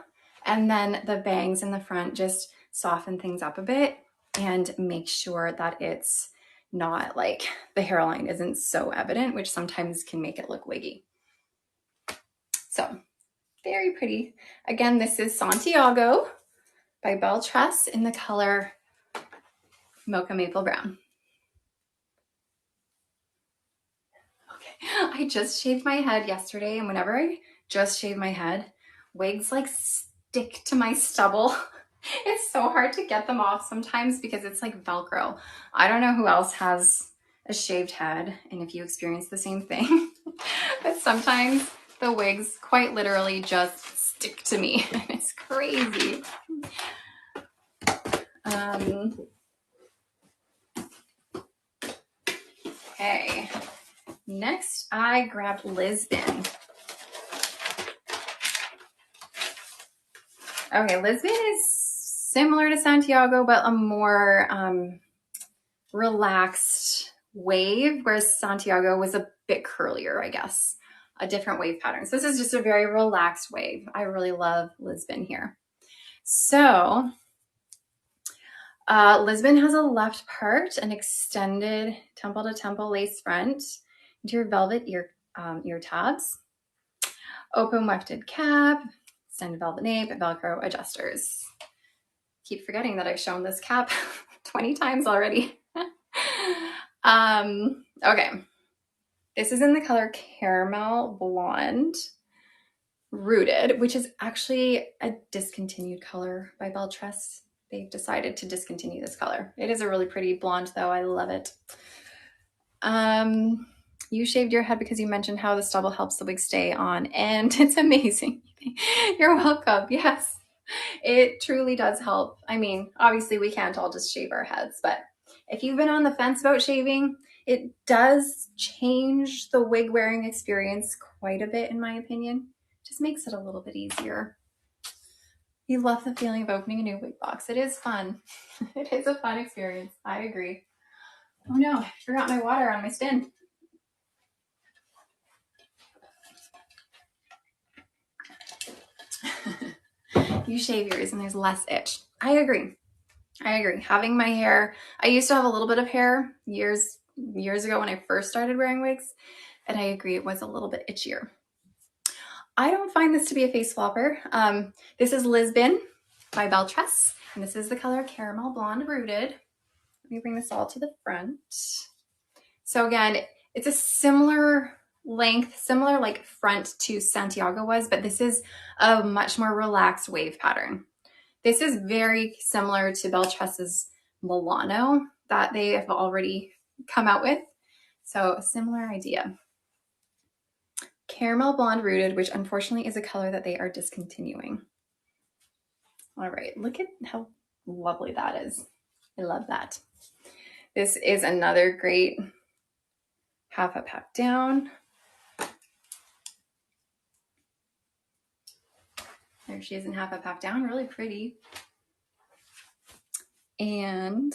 And then the bangs in the front just soften things up a bit and make sure that it's not like the hairline isn't so evident, which sometimes can make it look wiggy. So very pretty. Again, this is Santiago by BelTress in the color Mocha Maple Brown. Okay, I just shaved my head yesterday, and whenever I just shave my head, wigs like stick to my stubble. It's so hard to get them off sometimes because it's like Velcro. I don't know who else has a shaved head and if you experience the same thing, but sometimes the wigs quite literally just stick to me. It's crazy. Okay, next I grabbed Lisbon. Okay, Lisbon is similar to Santiago, but a more relaxed wave, whereas Santiago was a bit curlier, I guess, a different wave pattern. So this is just a very relaxed wave. I really love Lisbon here. So Lisbon has a left part, an extended temple to temple lace front, into your velvet ear tabs, open wefted cap, extended velvet nape, and Velcro adjusters. Keep forgetting that I've shown this cap 20 times already. Okay, this is in the color Caramel Blonde Rooted, which is actually a discontinued color by BelTress. They've decided to discontinue this color. It is a really pretty blonde though, I love it. You shaved your head because you mentioned how the stubble helps the wig stay on, and it's amazing. You're welcome, yes. It truly does help. I mean, obviously we can't all just shave our heads, but if you've been on the fence about shaving, it does change the wig wearing experience quite a bit, in my opinion. Just makes it a little bit easier. You love the feeling of opening a new wig box. It is fun. It is a fun experience. I agree. Oh no, I forgot my water on my spin. You shave yours and there's less itch. I agree. I agree. Having my hair, I used to have a little bit of hair years ago when I first started wearing wigs, and I agree it was a little bit itchier. I don't find this to be a face flopper. This is Lisbon by BelTress, and this is the color Caramel Blonde Rooted. Let me bring this all to the front. So again, it's a similar length, similar like front to Santiago was, but this is a much more relaxed wave pattern. This is very similar to BelTress's Milano that they have already come out with. So a similar idea. Caramel Blonde Rooted, which unfortunately is a color that they are discontinuing. All right, look at how lovely that is. I love that. This is another great half up, half down. There she is in half up, half down, really pretty. And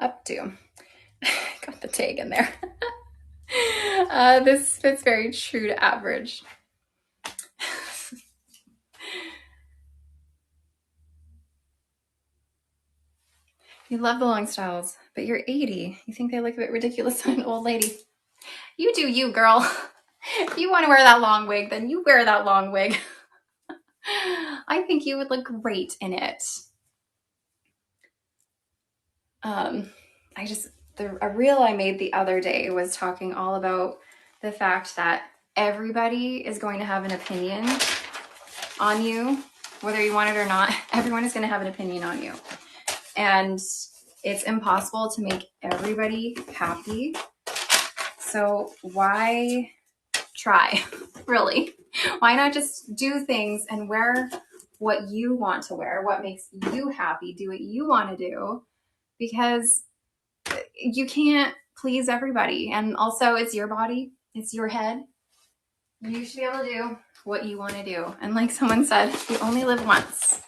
updo. Got the tag in there. This fits very true to average. You love the long styles, but you're 80. You think they look a bit ridiculous on an old lady. You do you, girl. If you want to wear that long wig, then you wear that long wig. I think you would look great in it. A reel I made the other day was talking all about the fact that everybody is going to have an opinion on you, whether you want it or not. Everyone is going to have an opinion on you. And it's impossible to make everybody happy. So why try, really? Why not just do things and wear what you want to wear, what makes you happy, do what you want to do, because you can't please everybody. And also it's your body. It's your head. You should be able to do what you want to do. And like someone said, you only live once.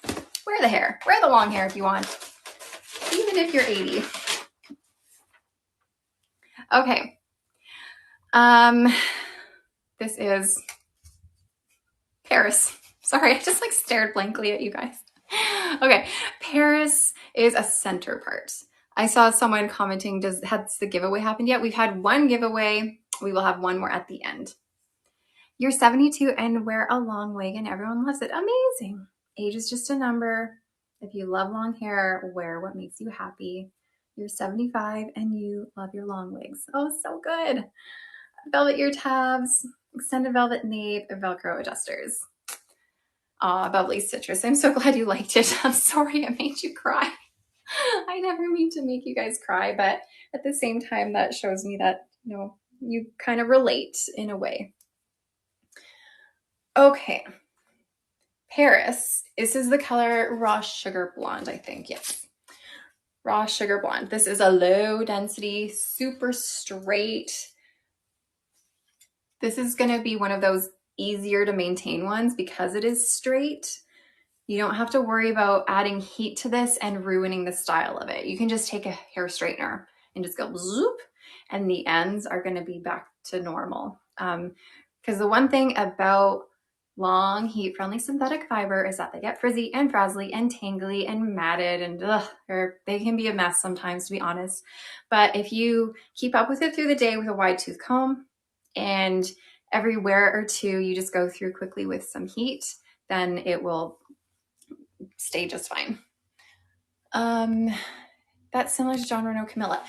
Wear the hair. Wear the long hair if you want. Even if you're 80. Okay. This is Paris. Sorry, I just like stared blankly at you guys. Okay, Paris is a center part. I saw someone commenting, has the giveaway happened yet? We've had one giveaway. We will have one more at the end. You're 72 and wear a long wig and everyone loves it. Amazing. Age is just a number. If you love long hair, wear what makes you happy. You're 75 and you love your long wigs. Oh, so good. Velvet ear tabs, extended velvet nape, and Velcro adjusters. Aw, bubbly citrus. I'm so glad you liked it. I'm sorry I made you cry. I never mean to make you guys cry, but at the same time, that shows me that, you know, you kind of relate in a way. Okay. Paris. This is the color Raw Sugar Blonde, I think. Yes. Raw Sugar Blonde. This is a low density, super straight. This is going to be one of those easier to maintain ones because it is straight. You don't have to worry about adding heat to this and ruining the style of it. You can just take a hair straightener and just go zoop, and the ends are going to be back to normal. Because the one thing about long heat-friendly synthetic fiber is that they get frizzy and frazzly and tangly and matted, and they can be a mess sometimes, to be honest. But if you keep up with it through the day with a wide tooth comb, and every wear or two you just go through quickly with some heat, then it will stay just fine. That's similar to John Renault Camilla.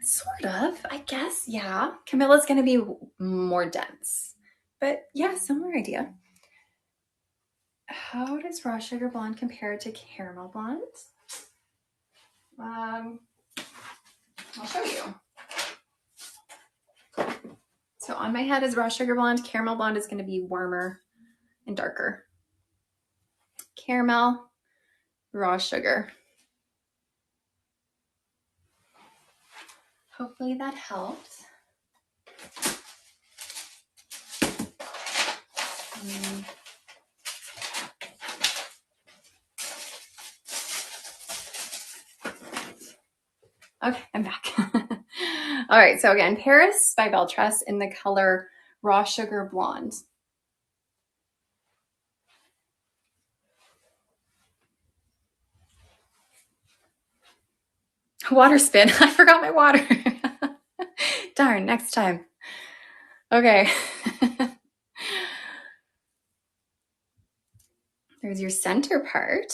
Sort of, I guess, yeah. Camilla's gonna be more dense, but yeah, similar idea. How does Raw Sugar Blonde compare to Caramel Blonde? I'll show you. So on my head is Raw Sugar Blonde. Caramel Blonde is gonna be warmer and darker. Caramel, Raw Sugar. Hopefully that helps. Okay, I'm back. All right, so again, Paris by BelTress in the color Raw Sugar Blonde. Water spin. I forgot my water. Darn, next time. Okay. There's your center part.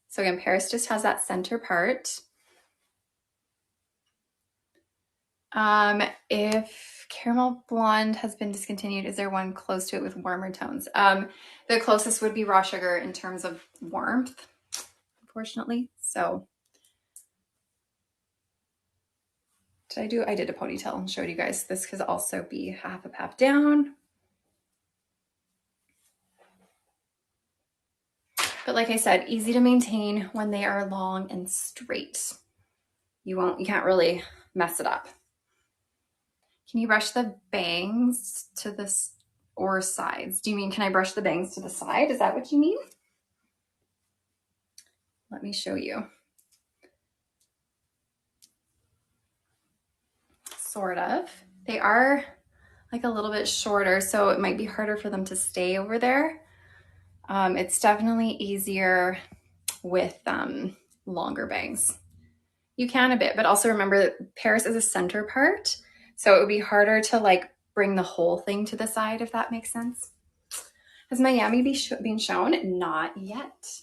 So again, Paris just has that center part. If Caramel Blonde has been discontinued, is there one close to it with warmer tones? The closest would be Raw Sugar in terms of warmth, unfortunately. So I did a ponytail and showed you guys. This could also be half a pap down. But like I said, easy to maintain when they are long and straight. You can't really mess it up. Can you brush the bangs to this or sides? Do you mean, can I brush the bangs to the side? Is that what you mean? Let me show you. Sort of. They are like a little bit shorter, so it might be harder for them to stay over there. It's definitely easier with longer bangs. You can a bit, but also remember that Paris is a center part, so it would be harder to like bring the whole thing to the side, if that makes sense. Has Miami been shown? Not yet.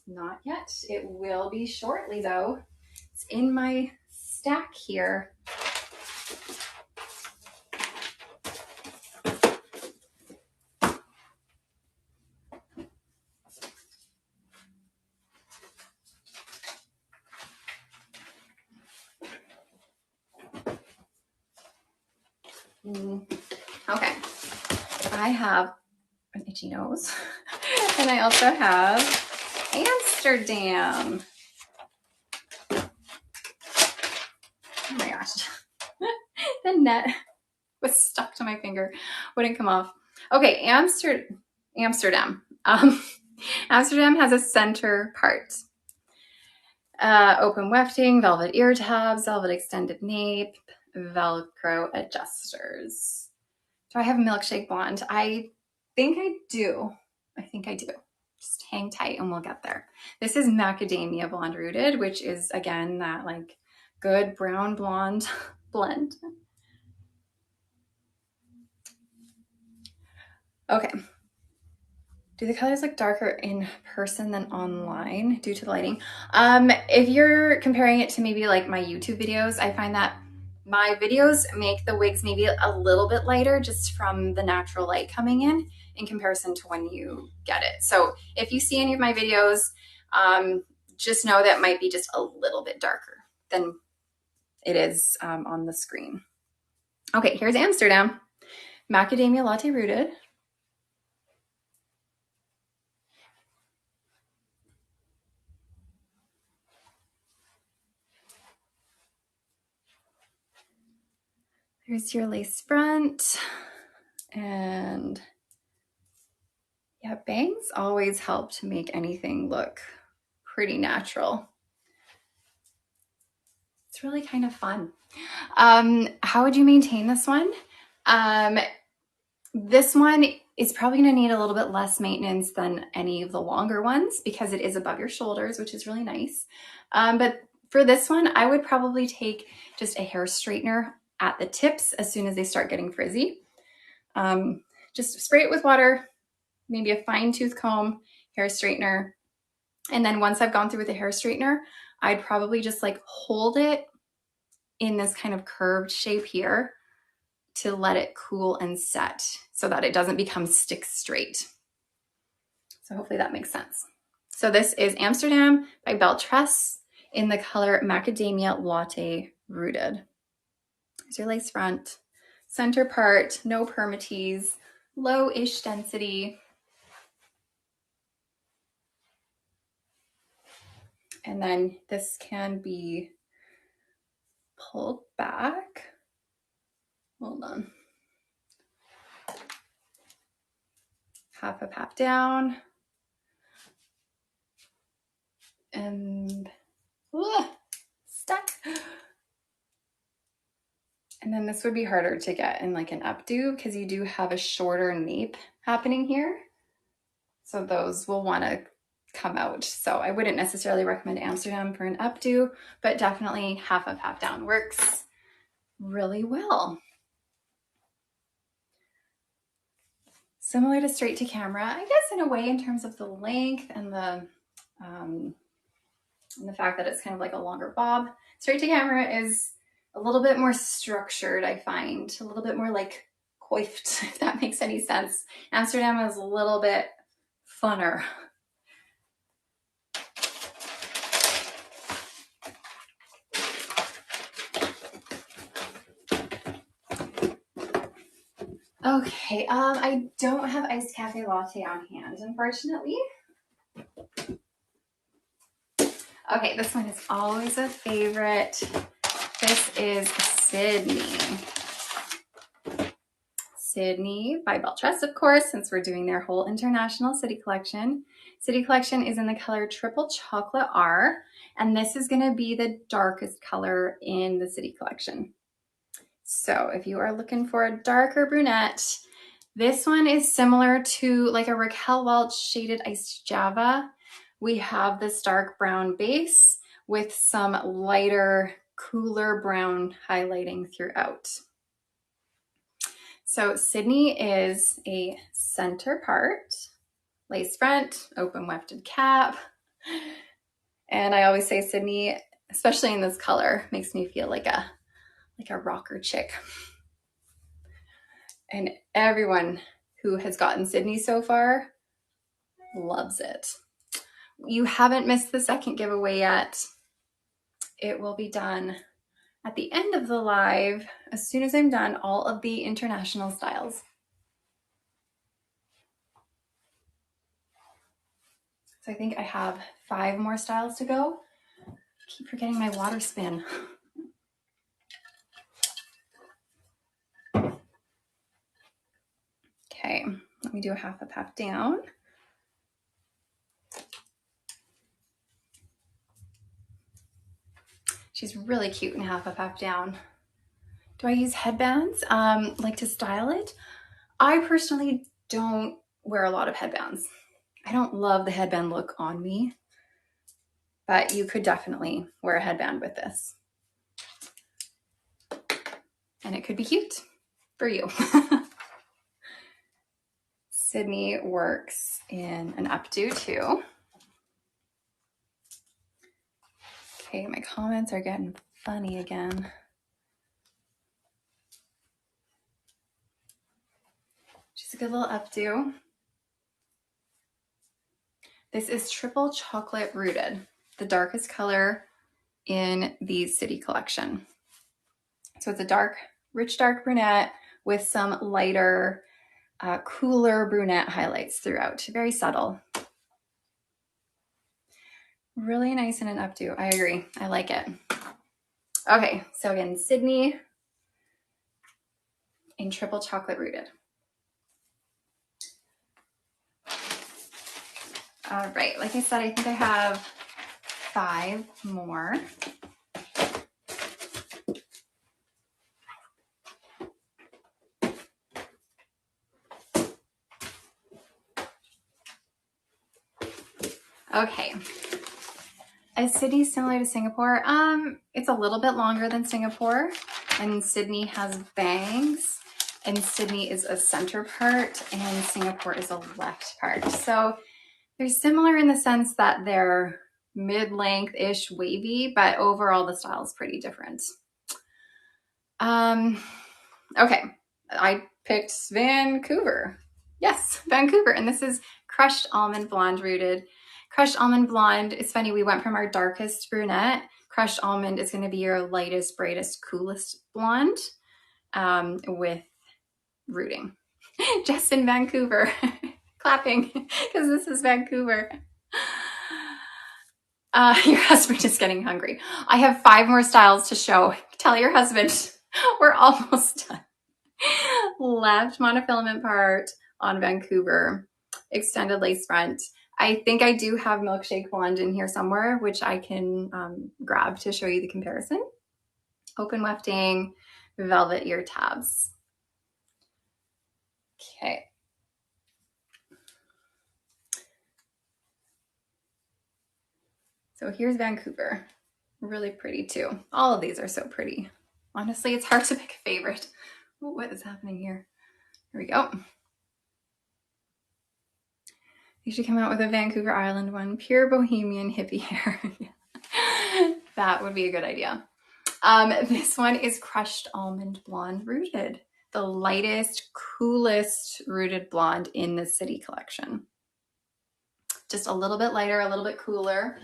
Not yet. It will be shortly though. It's in my stack here. Okay, I have an itchy nose and I also have Amsterdam. Oh my gosh, the net was stuck to my finger, wouldn't come off. Okay, Amsterdam. Amsterdam has a center part. Open wefting, velvet ear tabs, velvet extended nape, Velcro adjusters. Do I have a milkshake blonde? I think I do. I think I do. Just hang tight and we'll get there. This is macadamia blonde rooted, which is again that like good brown blonde blend. Okay. Do the colors look darker in person than online due to the lighting? If you're comparing it to maybe like my YouTube videos, I find that my videos make the wigs maybe a little bit lighter just from the natural light coming in comparison to when you get it. So if you see any of my videos, just know that might be just a little bit darker than it is on the screen. Okay, here's Amsterdam. Macadamia latte rooted. Here's your lace front. And yeah, bangs always help to make anything look pretty natural. It's really kind of fun. How would you maintain this one? This one is probably going to need a little bit less maintenance than any of the longer ones because it is above your shoulders, which is really nice. But for this one, I would probably take just a hair straightener at the tips as soon as they start getting frizzy. Just spray it with water, maybe a fine tooth comb, hair straightener. And then once I've gone through with the hair straightener, I'd probably just like hold it in this kind of curved shape here to let it cool and set so that it doesn't become stick straight. So hopefully that makes sense. So this is Amsterdam by BelTress in the color Macadamia Latte Rooted. Here's your lace front, center part, no permatease, low-ish density. And then this can be pulled back. Hold on. Half up, half down. And stuck. And then this would be harder to get in like an updo because you do have a shorter nape happening here. So those will want to come out. So I wouldn't necessarily recommend Amsterdam for an updo, but definitely half up, half down works really well. Similar to straight to camera, I guess in a way in terms of the length and the fact that it's kind of like a longer bob. Straight to camera is a little bit more structured, I find, a little bit more like coiffed, if that makes any sense. Amsterdam is a little bit funner. Okay, I don't have iced cafe latte on hand, unfortunately. Okay, this one is always a favorite. This is Sydney. Sydney by BelTress, of course, since we're doing their whole international city collection. City collection is in the color Triple Chocolate R, and this is going to be the darkest color in the city collection. So if you are looking for a darker brunette, this one is similar to like a Raquel Welch shaded iced Java. We have this dark brown base with some lighter, cooler brown highlighting throughout. So Sydney is a center part, lace front, open wefted cap. And I always say Sydney, especially in this color, makes me feel like a rocker chick. And everyone who has gotten Sydney so far loves it. You haven't missed the second giveaway yet. It will be done at the end of the live, as soon as I'm done all of the international styles. So I think I have 5 more styles to go. I keep forgetting my water spin. Okay, let me do a half up, half down. She's really cute in half up, half down. Do I use headbands like to style it? I personally don't wear a lot of headbands. I don't love the headband look on me, but you could definitely wear a headband with this. And it could be cute for you. Sydney works in an updo too. Okay, my comments are getting funny again. Just a good little updo. This is triple chocolate rooted, the darkest color in the City collection. So it's a dark, rich dark brunette with some lighter, cooler brunette highlights throughout. Very subtle. Really nice in an updo. I agree. I like it. Okay, so again, Sydney in triple chocolate rooted. All right, like I said, I think I have 5 more. Okay. Is Sydney similar to Singapore? It's a little bit longer than Singapore, and Sydney has bangs, and Sydney is a center part, and Singapore is a left part. So they're similar in the sense that they're mid-length-ish wavy, but overall the style is pretty different. Okay, I picked Vancouver. Yes, Vancouver, and this is Crushed Almond Blonde Rooted. Crushed Almond Blonde, it's funny, we went from our darkest brunette. Crushed Almond is going to be your lightest, brightest, coolest blonde with rooting. Just in Vancouver. Clapping, because this is Vancouver. Your husband is getting hungry. I have 5 more styles to show. Tell your husband we're almost done. Left monofilament part on Vancouver. Extended lace front. I think I do have Milkshake Blonde in here somewhere, which I can grab to show you the comparison. Open wefting, velvet ear tabs. Okay. So here's Vancouver. Really pretty too. All of these are so pretty. Honestly, it's hard to pick a favorite. Oh, what is happening here? Here we go. You should come out with a Vancouver Island one. Pure bohemian hippie hair. That would be a good idea. This one is Crushed Almond Blonde Rooted. The lightest, coolest rooted blonde in the City collection. Just a little bit lighter, a little bit cooler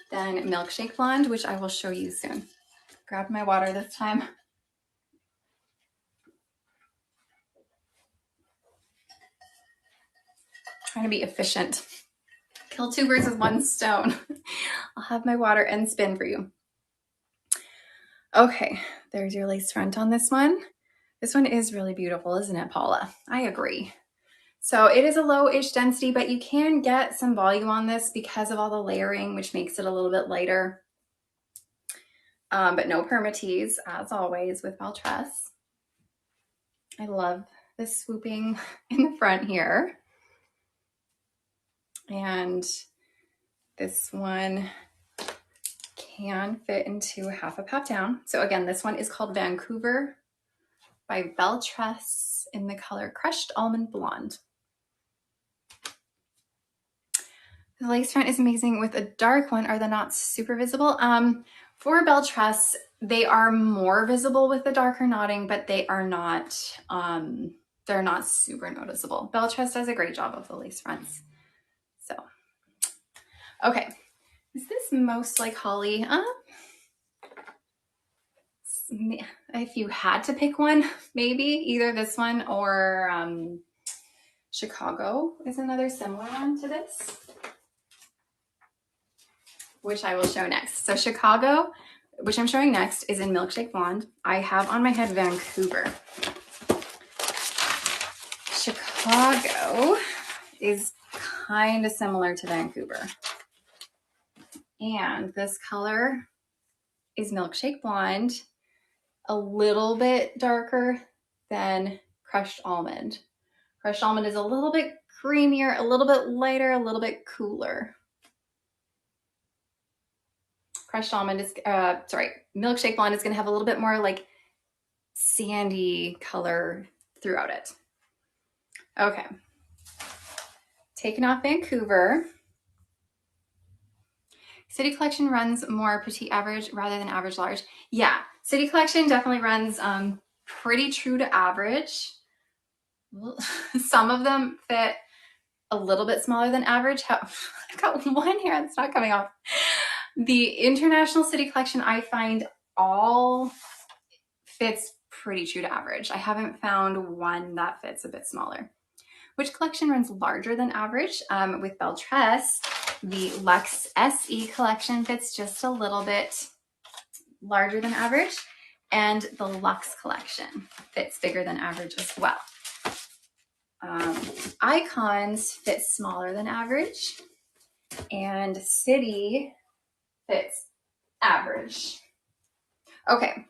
than Milkshake Blonde, which I will show you soon. Grab my water this time. Trying to be efficient. Kill 2 birds with 1 stone. I'll have my water and spin for you. Okay, there's your lace front on this one. This one is really beautiful, isn't it, Paula? I agree. So it is a low-ish density, but you can get some volume on this because of all the layering, which makes it a little bit lighter. But no permatease, as always, with BelTress. I love the swooping in the front here. And this one can fit into half up, half down. So again, this one is called Vancouver by BelTress in the color Crushed Almond Blonde. The lace front is amazing. With a dark one, are they not super visible? For BelTress, they are more visible with the darker knotting, but they are not, they're not super noticeable. BelTress does a great job of the lace fronts. So, okay. Is this most like Holly? If you had to pick one, maybe either this one or Chicago is another similar one to this, which I will show next. So Chicago, which I'm showing next, is in Milkshake Blonde. I have on my head Vancouver. Chicago is kind of similar to Vancouver. And this color is Milkshake Blonde, a little bit darker than Crushed Almond. Crushed Almond is a little bit creamier, a little bit lighter, a little bit cooler. Crushed Almond is, Milkshake Blonde is gonna have a little bit more like sandy color throughout it. Okay. Taking off Vancouver. City Collection runs more petite average rather than average large. Yeah, City Collection definitely runs pretty true to average. Some of them fit a little bit smaller than average. I've got one hair that's not coming off. The International City Collection, I find all fits pretty true to average. I haven't found one that fits a bit smaller. Which collection runs larger than average? With BelTress, the Luxe SE collection fits just a little bit larger than average, and the Luxe collection fits bigger than average as well. Icons fit smaller than average, and City fits average. Okay,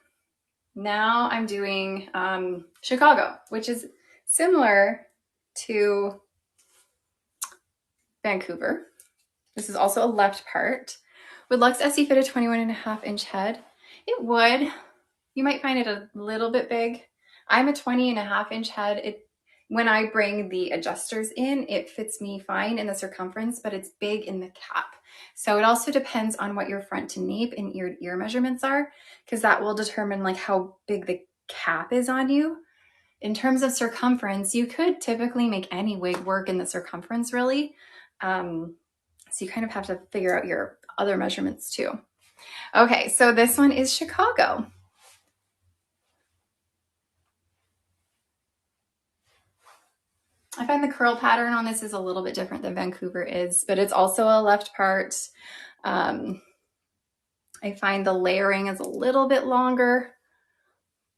now I'm doing Chicago, which is similar to Vancouver. This is also a left part. Would Luxe SE fit a 21.5-inch head? It would. You might find it a little bit big. I'm a 20.5-inch head. When I bring the adjusters in, it fits me fine in the circumference, but it's big in the cap. So it also depends on what your front to nape and ear to ear measurements are, because that will determine like how big the cap is on you. In terms of circumference, you could typically make any wig work in the circumference, really. So you kind of have to figure out your other measurements too. Okay, so this one is Chicago. I find the curl pattern on this is a little bit different than Vancouver is, but it's also a left part. I find the layering is a little bit longer,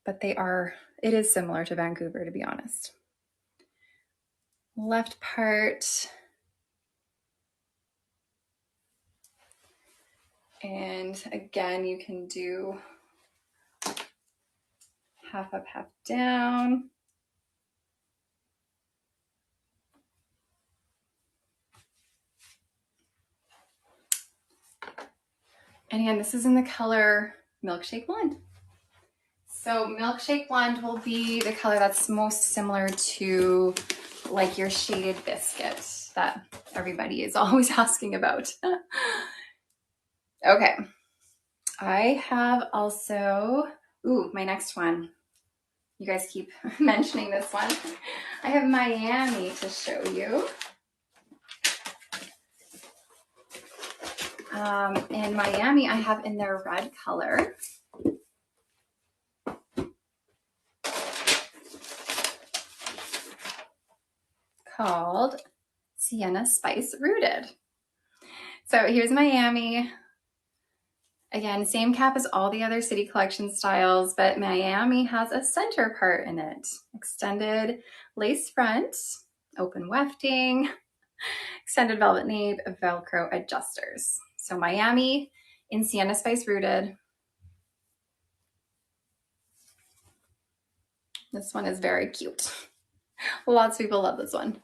but it is similar to Vancouver, to be honest. Left part. And again, you can do half up, half down. And again, this is in the color Milkshake Blonde. So Milkshake Blonde will be the color that's most similar to like your shaded biscuit that everybody is always asking about. Okay, I have also, my next one. You guys keep mentioning this one. I have Miami to show you. And Miami I have in their red color. Called Sienna Spice Rooted. So here's Miami. Again, same cap as all the other City Collection styles, but Miami has a center part in it. Extended lace front, open wefting, extended velvet nape, Velcro adjusters. So Miami in Sienna Spice Rooted. This one is very cute. Lots of people love this one.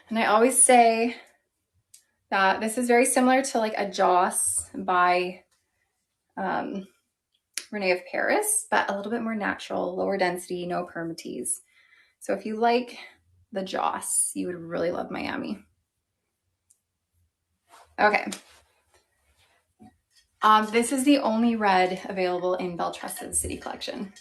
And I always say that this is very similar to like a Joss by Renault of Paris, but a little bit more natural, lower density, no permatease. So if you like the Joss, you would really love Miami. Okay. This is the only red available in BelTress's City Collection.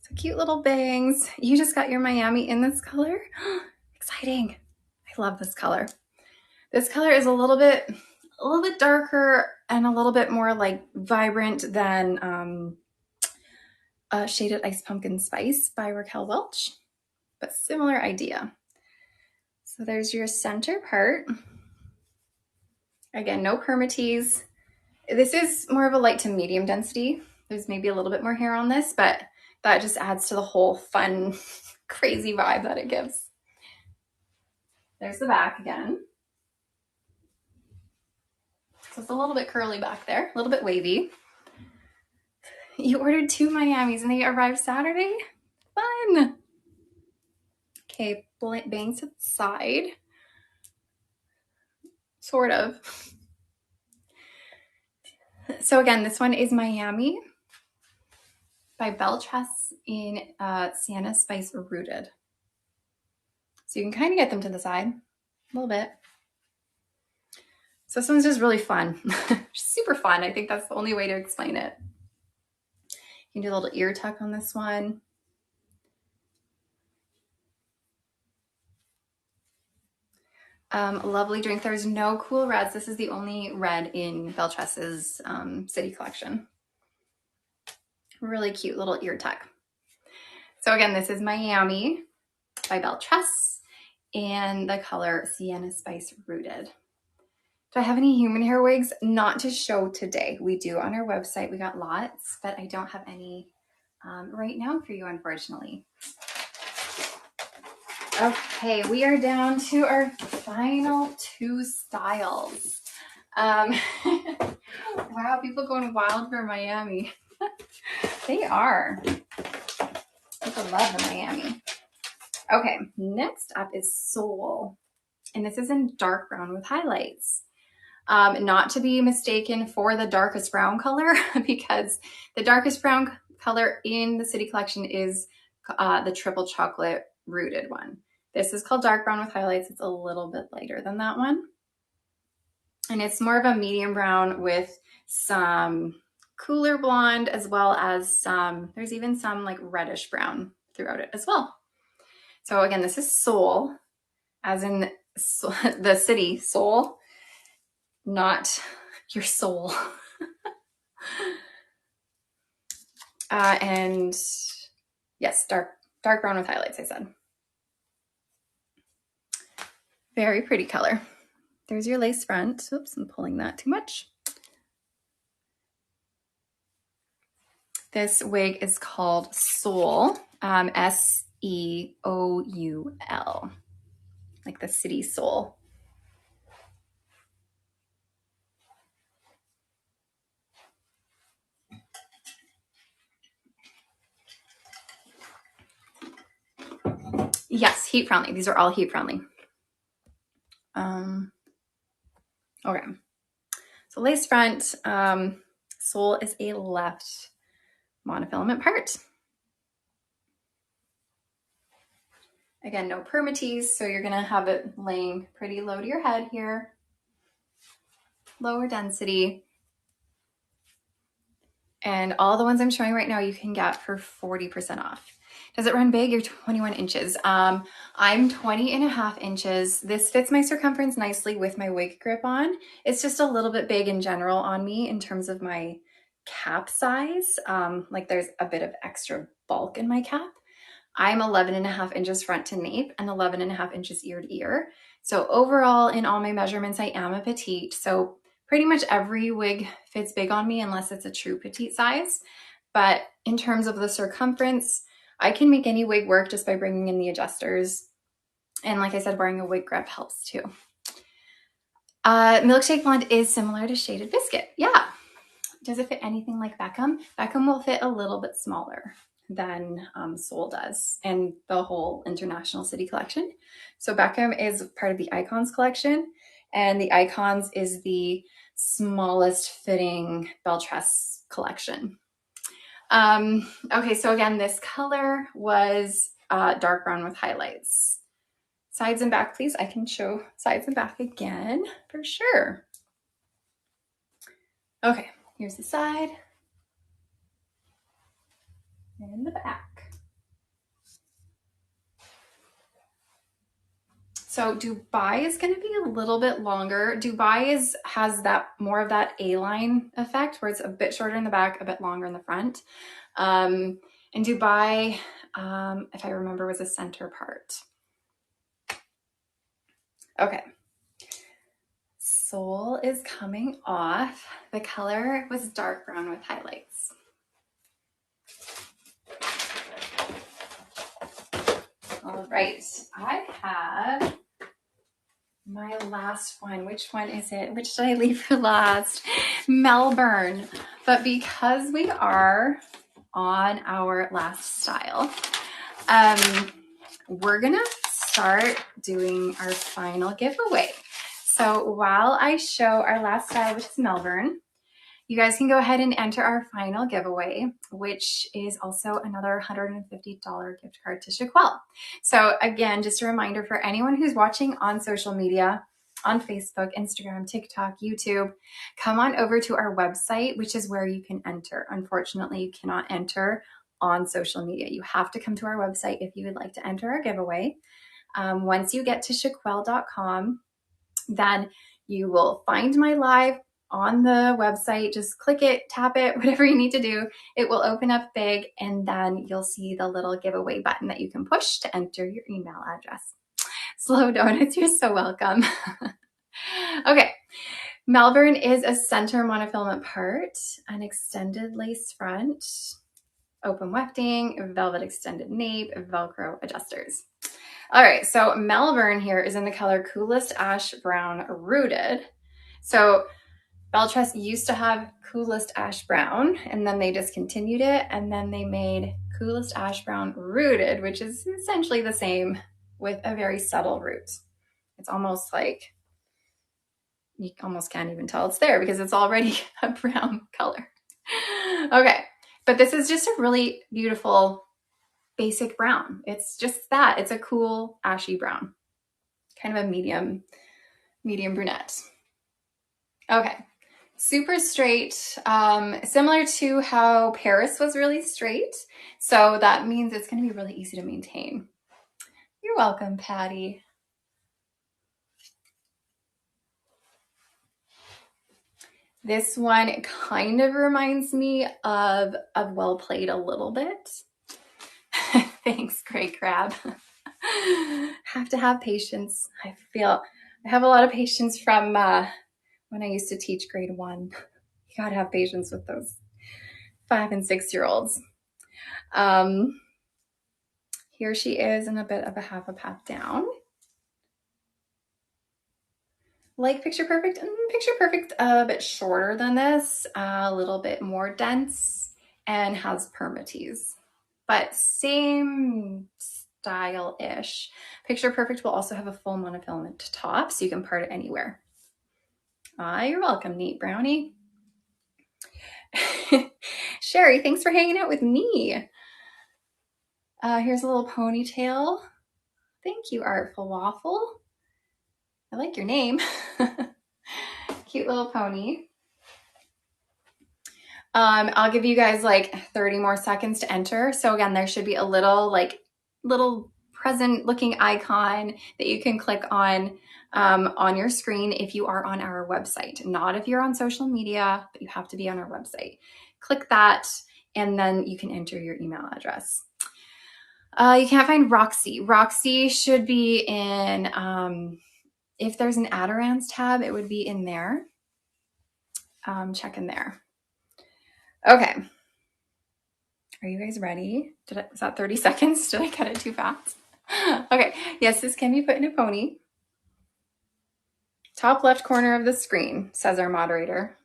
So cute little bangs. You just got your Miami in this color. Exciting. I love this color. This color is a little bit darker and a little bit more like vibrant than Shaded Ice Pumpkin Spice by Raquel Welch, but similar idea. So there's your center part. Again, no permatease. This is more of a light to medium density. There's maybe a little bit more hair on this, but that just adds to the whole fun, crazy vibe that it gives. There's the back again. So it's a little bit curly back there, a little bit wavy. You ordered 2 Miamis and they arrived Saturday? Fun. Okay, bangs to the side. Sort of. So again, this one is Miami by BelTress in Sienna Spice Rooted. So you can kind of get them to the side a little bit. So this one's just really fun. Super fun. I think that's the only way to explain it. You can do a little ear tuck on this one. Lovely drink. There's no cool reds. This is the only red in BelTress's City collection. Really cute little ear tuck. So again, this is Miami by BelTress and the color Sienna Spice Rooted. Do I have any human hair wigs? Not to show today. We do on our website. We got lots, but I don't have any right now for you, unfortunately. Okay, we are down to our final 2 styles. Wow, people going wild for Miami. They are. People love the Miami. Okay, next up is Soul. And this is in dark brown with highlights. Not to be mistaken for the darkest brown color, because the darkest brown color in the City collection is the triple chocolate rooted one. This is called dark brown with highlights. It's a little bit lighter than that one. And it's more of a medium brown with some cooler blonde, as well as there's even some like reddish brown throughout it as well. So again, this is Soul, as in the city Soul, not your soul. And yes, dark brown with highlights, I said. Very pretty color. There's your lace front. Oops, I'm pulling that too much. This wig is called Soul, S-E-O-U-L, like the city soul. Yes, heat friendly. These are all heat friendly. Okay. So lace front, Soul is a left monofilament part. Again, no permatease, so you're gonna have it laying pretty low to your head here. Lower density. And all the ones I'm showing right now you can get for 40% off. Does it run big? You're 21 inches. I'm 20.5 inches. This fits my circumference nicely with my wig grip on. It's just a little bit big in general on me in terms of my cap size. Like there's a bit of extra bulk in my cap. I'm 11.5 inches front to nape and 11.5 inches ear to ear. So overall, in all my measurements, I am a petite. So pretty much every wig fits big on me unless it's a true petite size. But in terms of the circumference, I can make any wig work just by bringing in the adjusters. And like I said, wearing a wig grip helps too. Milkshake Blonde is similar to Shaded Biscuit. Yeah. Does it fit anything like Beckham? Beckham will fit a little bit smaller than Soul does, and the whole International City collection. So Beckham is part of the Icons collection, and the Icons is the smallest fitting BelTress collection. Okay, so again, this color was dark brown with highlights. Sides and back, please. I can show sides and back again for sure. Okay, here's the side and the back. So Dubai is going to be a little bit longer. Dubai has that more of that A-line effect where it's a bit shorter in the back, a bit longer in the front. And Dubai, if I remember, was a center part. Okay. sole is coming off. The color was dark brown with highlights. All right, I have my last one. Which one is it? Which did I leave for last? Melbourne. But because we are on our last style, we're gonna start doing our final giveaway. So while I show our last style, which is Melbourne, you guys can go ahead and enter our final giveaway, which is also another $150 gift card to Shaquelle. So again, just a reminder for anyone who's watching on social media, on Facebook, Instagram, TikTok, YouTube, come on over to our website, which is where you can enter. Unfortunately, you cannot enter on social media. You have to come to our website if you would like to enter our giveaway. Once you get to shaquelle.com, then you will find my live on the website. Just click it, tap it, whatever you need to do. It will open up big, and then you'll see the little giveaway button that you can push to enter your email address. Slow Donuts, you're so welcome. Okay, Melbourne is a center monofilament part, an extended lace front, open wefting, velvet extended nape, Velcro adjusters. All right, so Melbourne here is in the color Coolest Ash Brown Rooted. So BelTress used to have Coolest Ash Brown, and then they discontinued it, and then they made Coolest Ash Brown Rooted, which is essentially the same with a very subtle root. It's almost like you almost can't even tell it's there because it's already a brown color. Okay, but this is just a really beautiful basic brown. It's just that. It's a cool ashy brown, kind of a medium brunette. Okay, super straight, similar to how Paris was really straight. So that means it's going to be really easy to maintain. You're welcome, Patty. This one kind of reminds me of Well Played a little bit. Thanks, Great Crab. Have to have patience. I feel I have a lot of patience from when I used to teach grade 1. You gotta have patience with those 5 and 6-year-olds. Here she is in a bit of a half a path down. Like Picture Perfect, Picture Perfect a bit shorter than this, a little bit more dense, and has permatease, but same style-ish. Picture Perfect will also have a full monofilament top, so you can part it anywhere. You're welcome, Neat Brownie. Sherry, thanks for hanging out with me. Here's a little ponytail. Thank you, Artful Waffle. I like your name. Cute little pony. I'll give you guys like 30 more seconds to enter. So again, there should be a little present looking icon that you can click on your screen if you are on our website. Not if you're on social media, but you have to be on our website. Click that, and then you can enter your email address. You can't find Roxy. Roxy should be in, if there's an Adirans tab, it would be in there. Check in there. Okay. Are you guys ready? Was that 30 seconds? Did I cut it too fast? Okay. Yes, this can be put in a pony. Top left corner of the screen, says our moderator,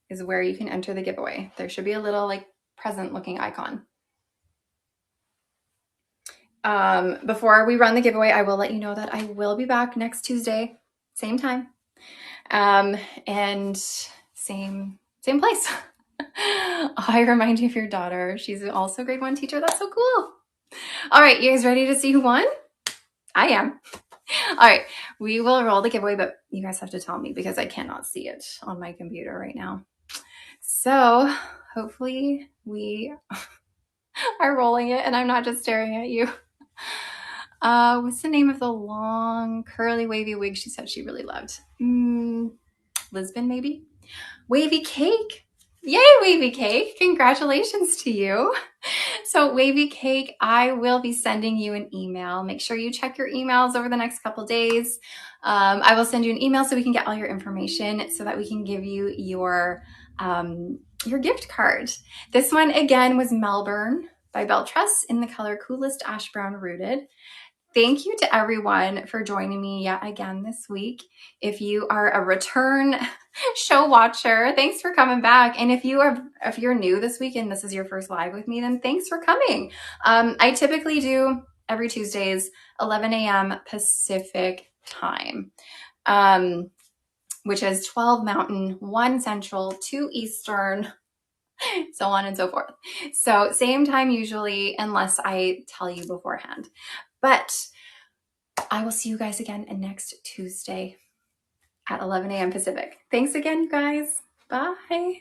is where you can enter the giveaway. There should be a little like present looking icon. Before we run the giveaway, I will let you know that I will be back next Tuesday, same time, and same place. I remind you of your daughter. She's also a grade 1 teacher. That's so cool. All right, you guys ready to see who won? I am. All right, we will roll the giveaway, but you guys have to tell me because I cannot see it on my computer right now. So hopefully we are rolling it and I'm not just staring at you. What's the name of the long curly wavy wig she said she really loved? Lisbon, maybe? Wavy Cake. Yay, Wavy Cake. Congratulations to you. So Wavy Cake, I will be sending you an email. Make sure you check your emails over the next couple days. I will send you an email so we can get all your information so that we can give you your gift card. This one again was Melbourne by BelTress in the color Coolest Ash Brown Rooted. Thank you to everyone for joining me yet again this week. If you are a return show watcher, thanks for coming back. And if you're new this week and this is your first live with me, then thanks for coming. I typically do every Tuesdays, 11 a.m. Pacific time, which is 12 Mountain, 1 Central, 2 Eastern, so on and so forth. So same time usually, unless I tell you beforehand. But I will see you guys again next Tuesday at 11 a.m. Pacific. Thanks again, you guys. Bye.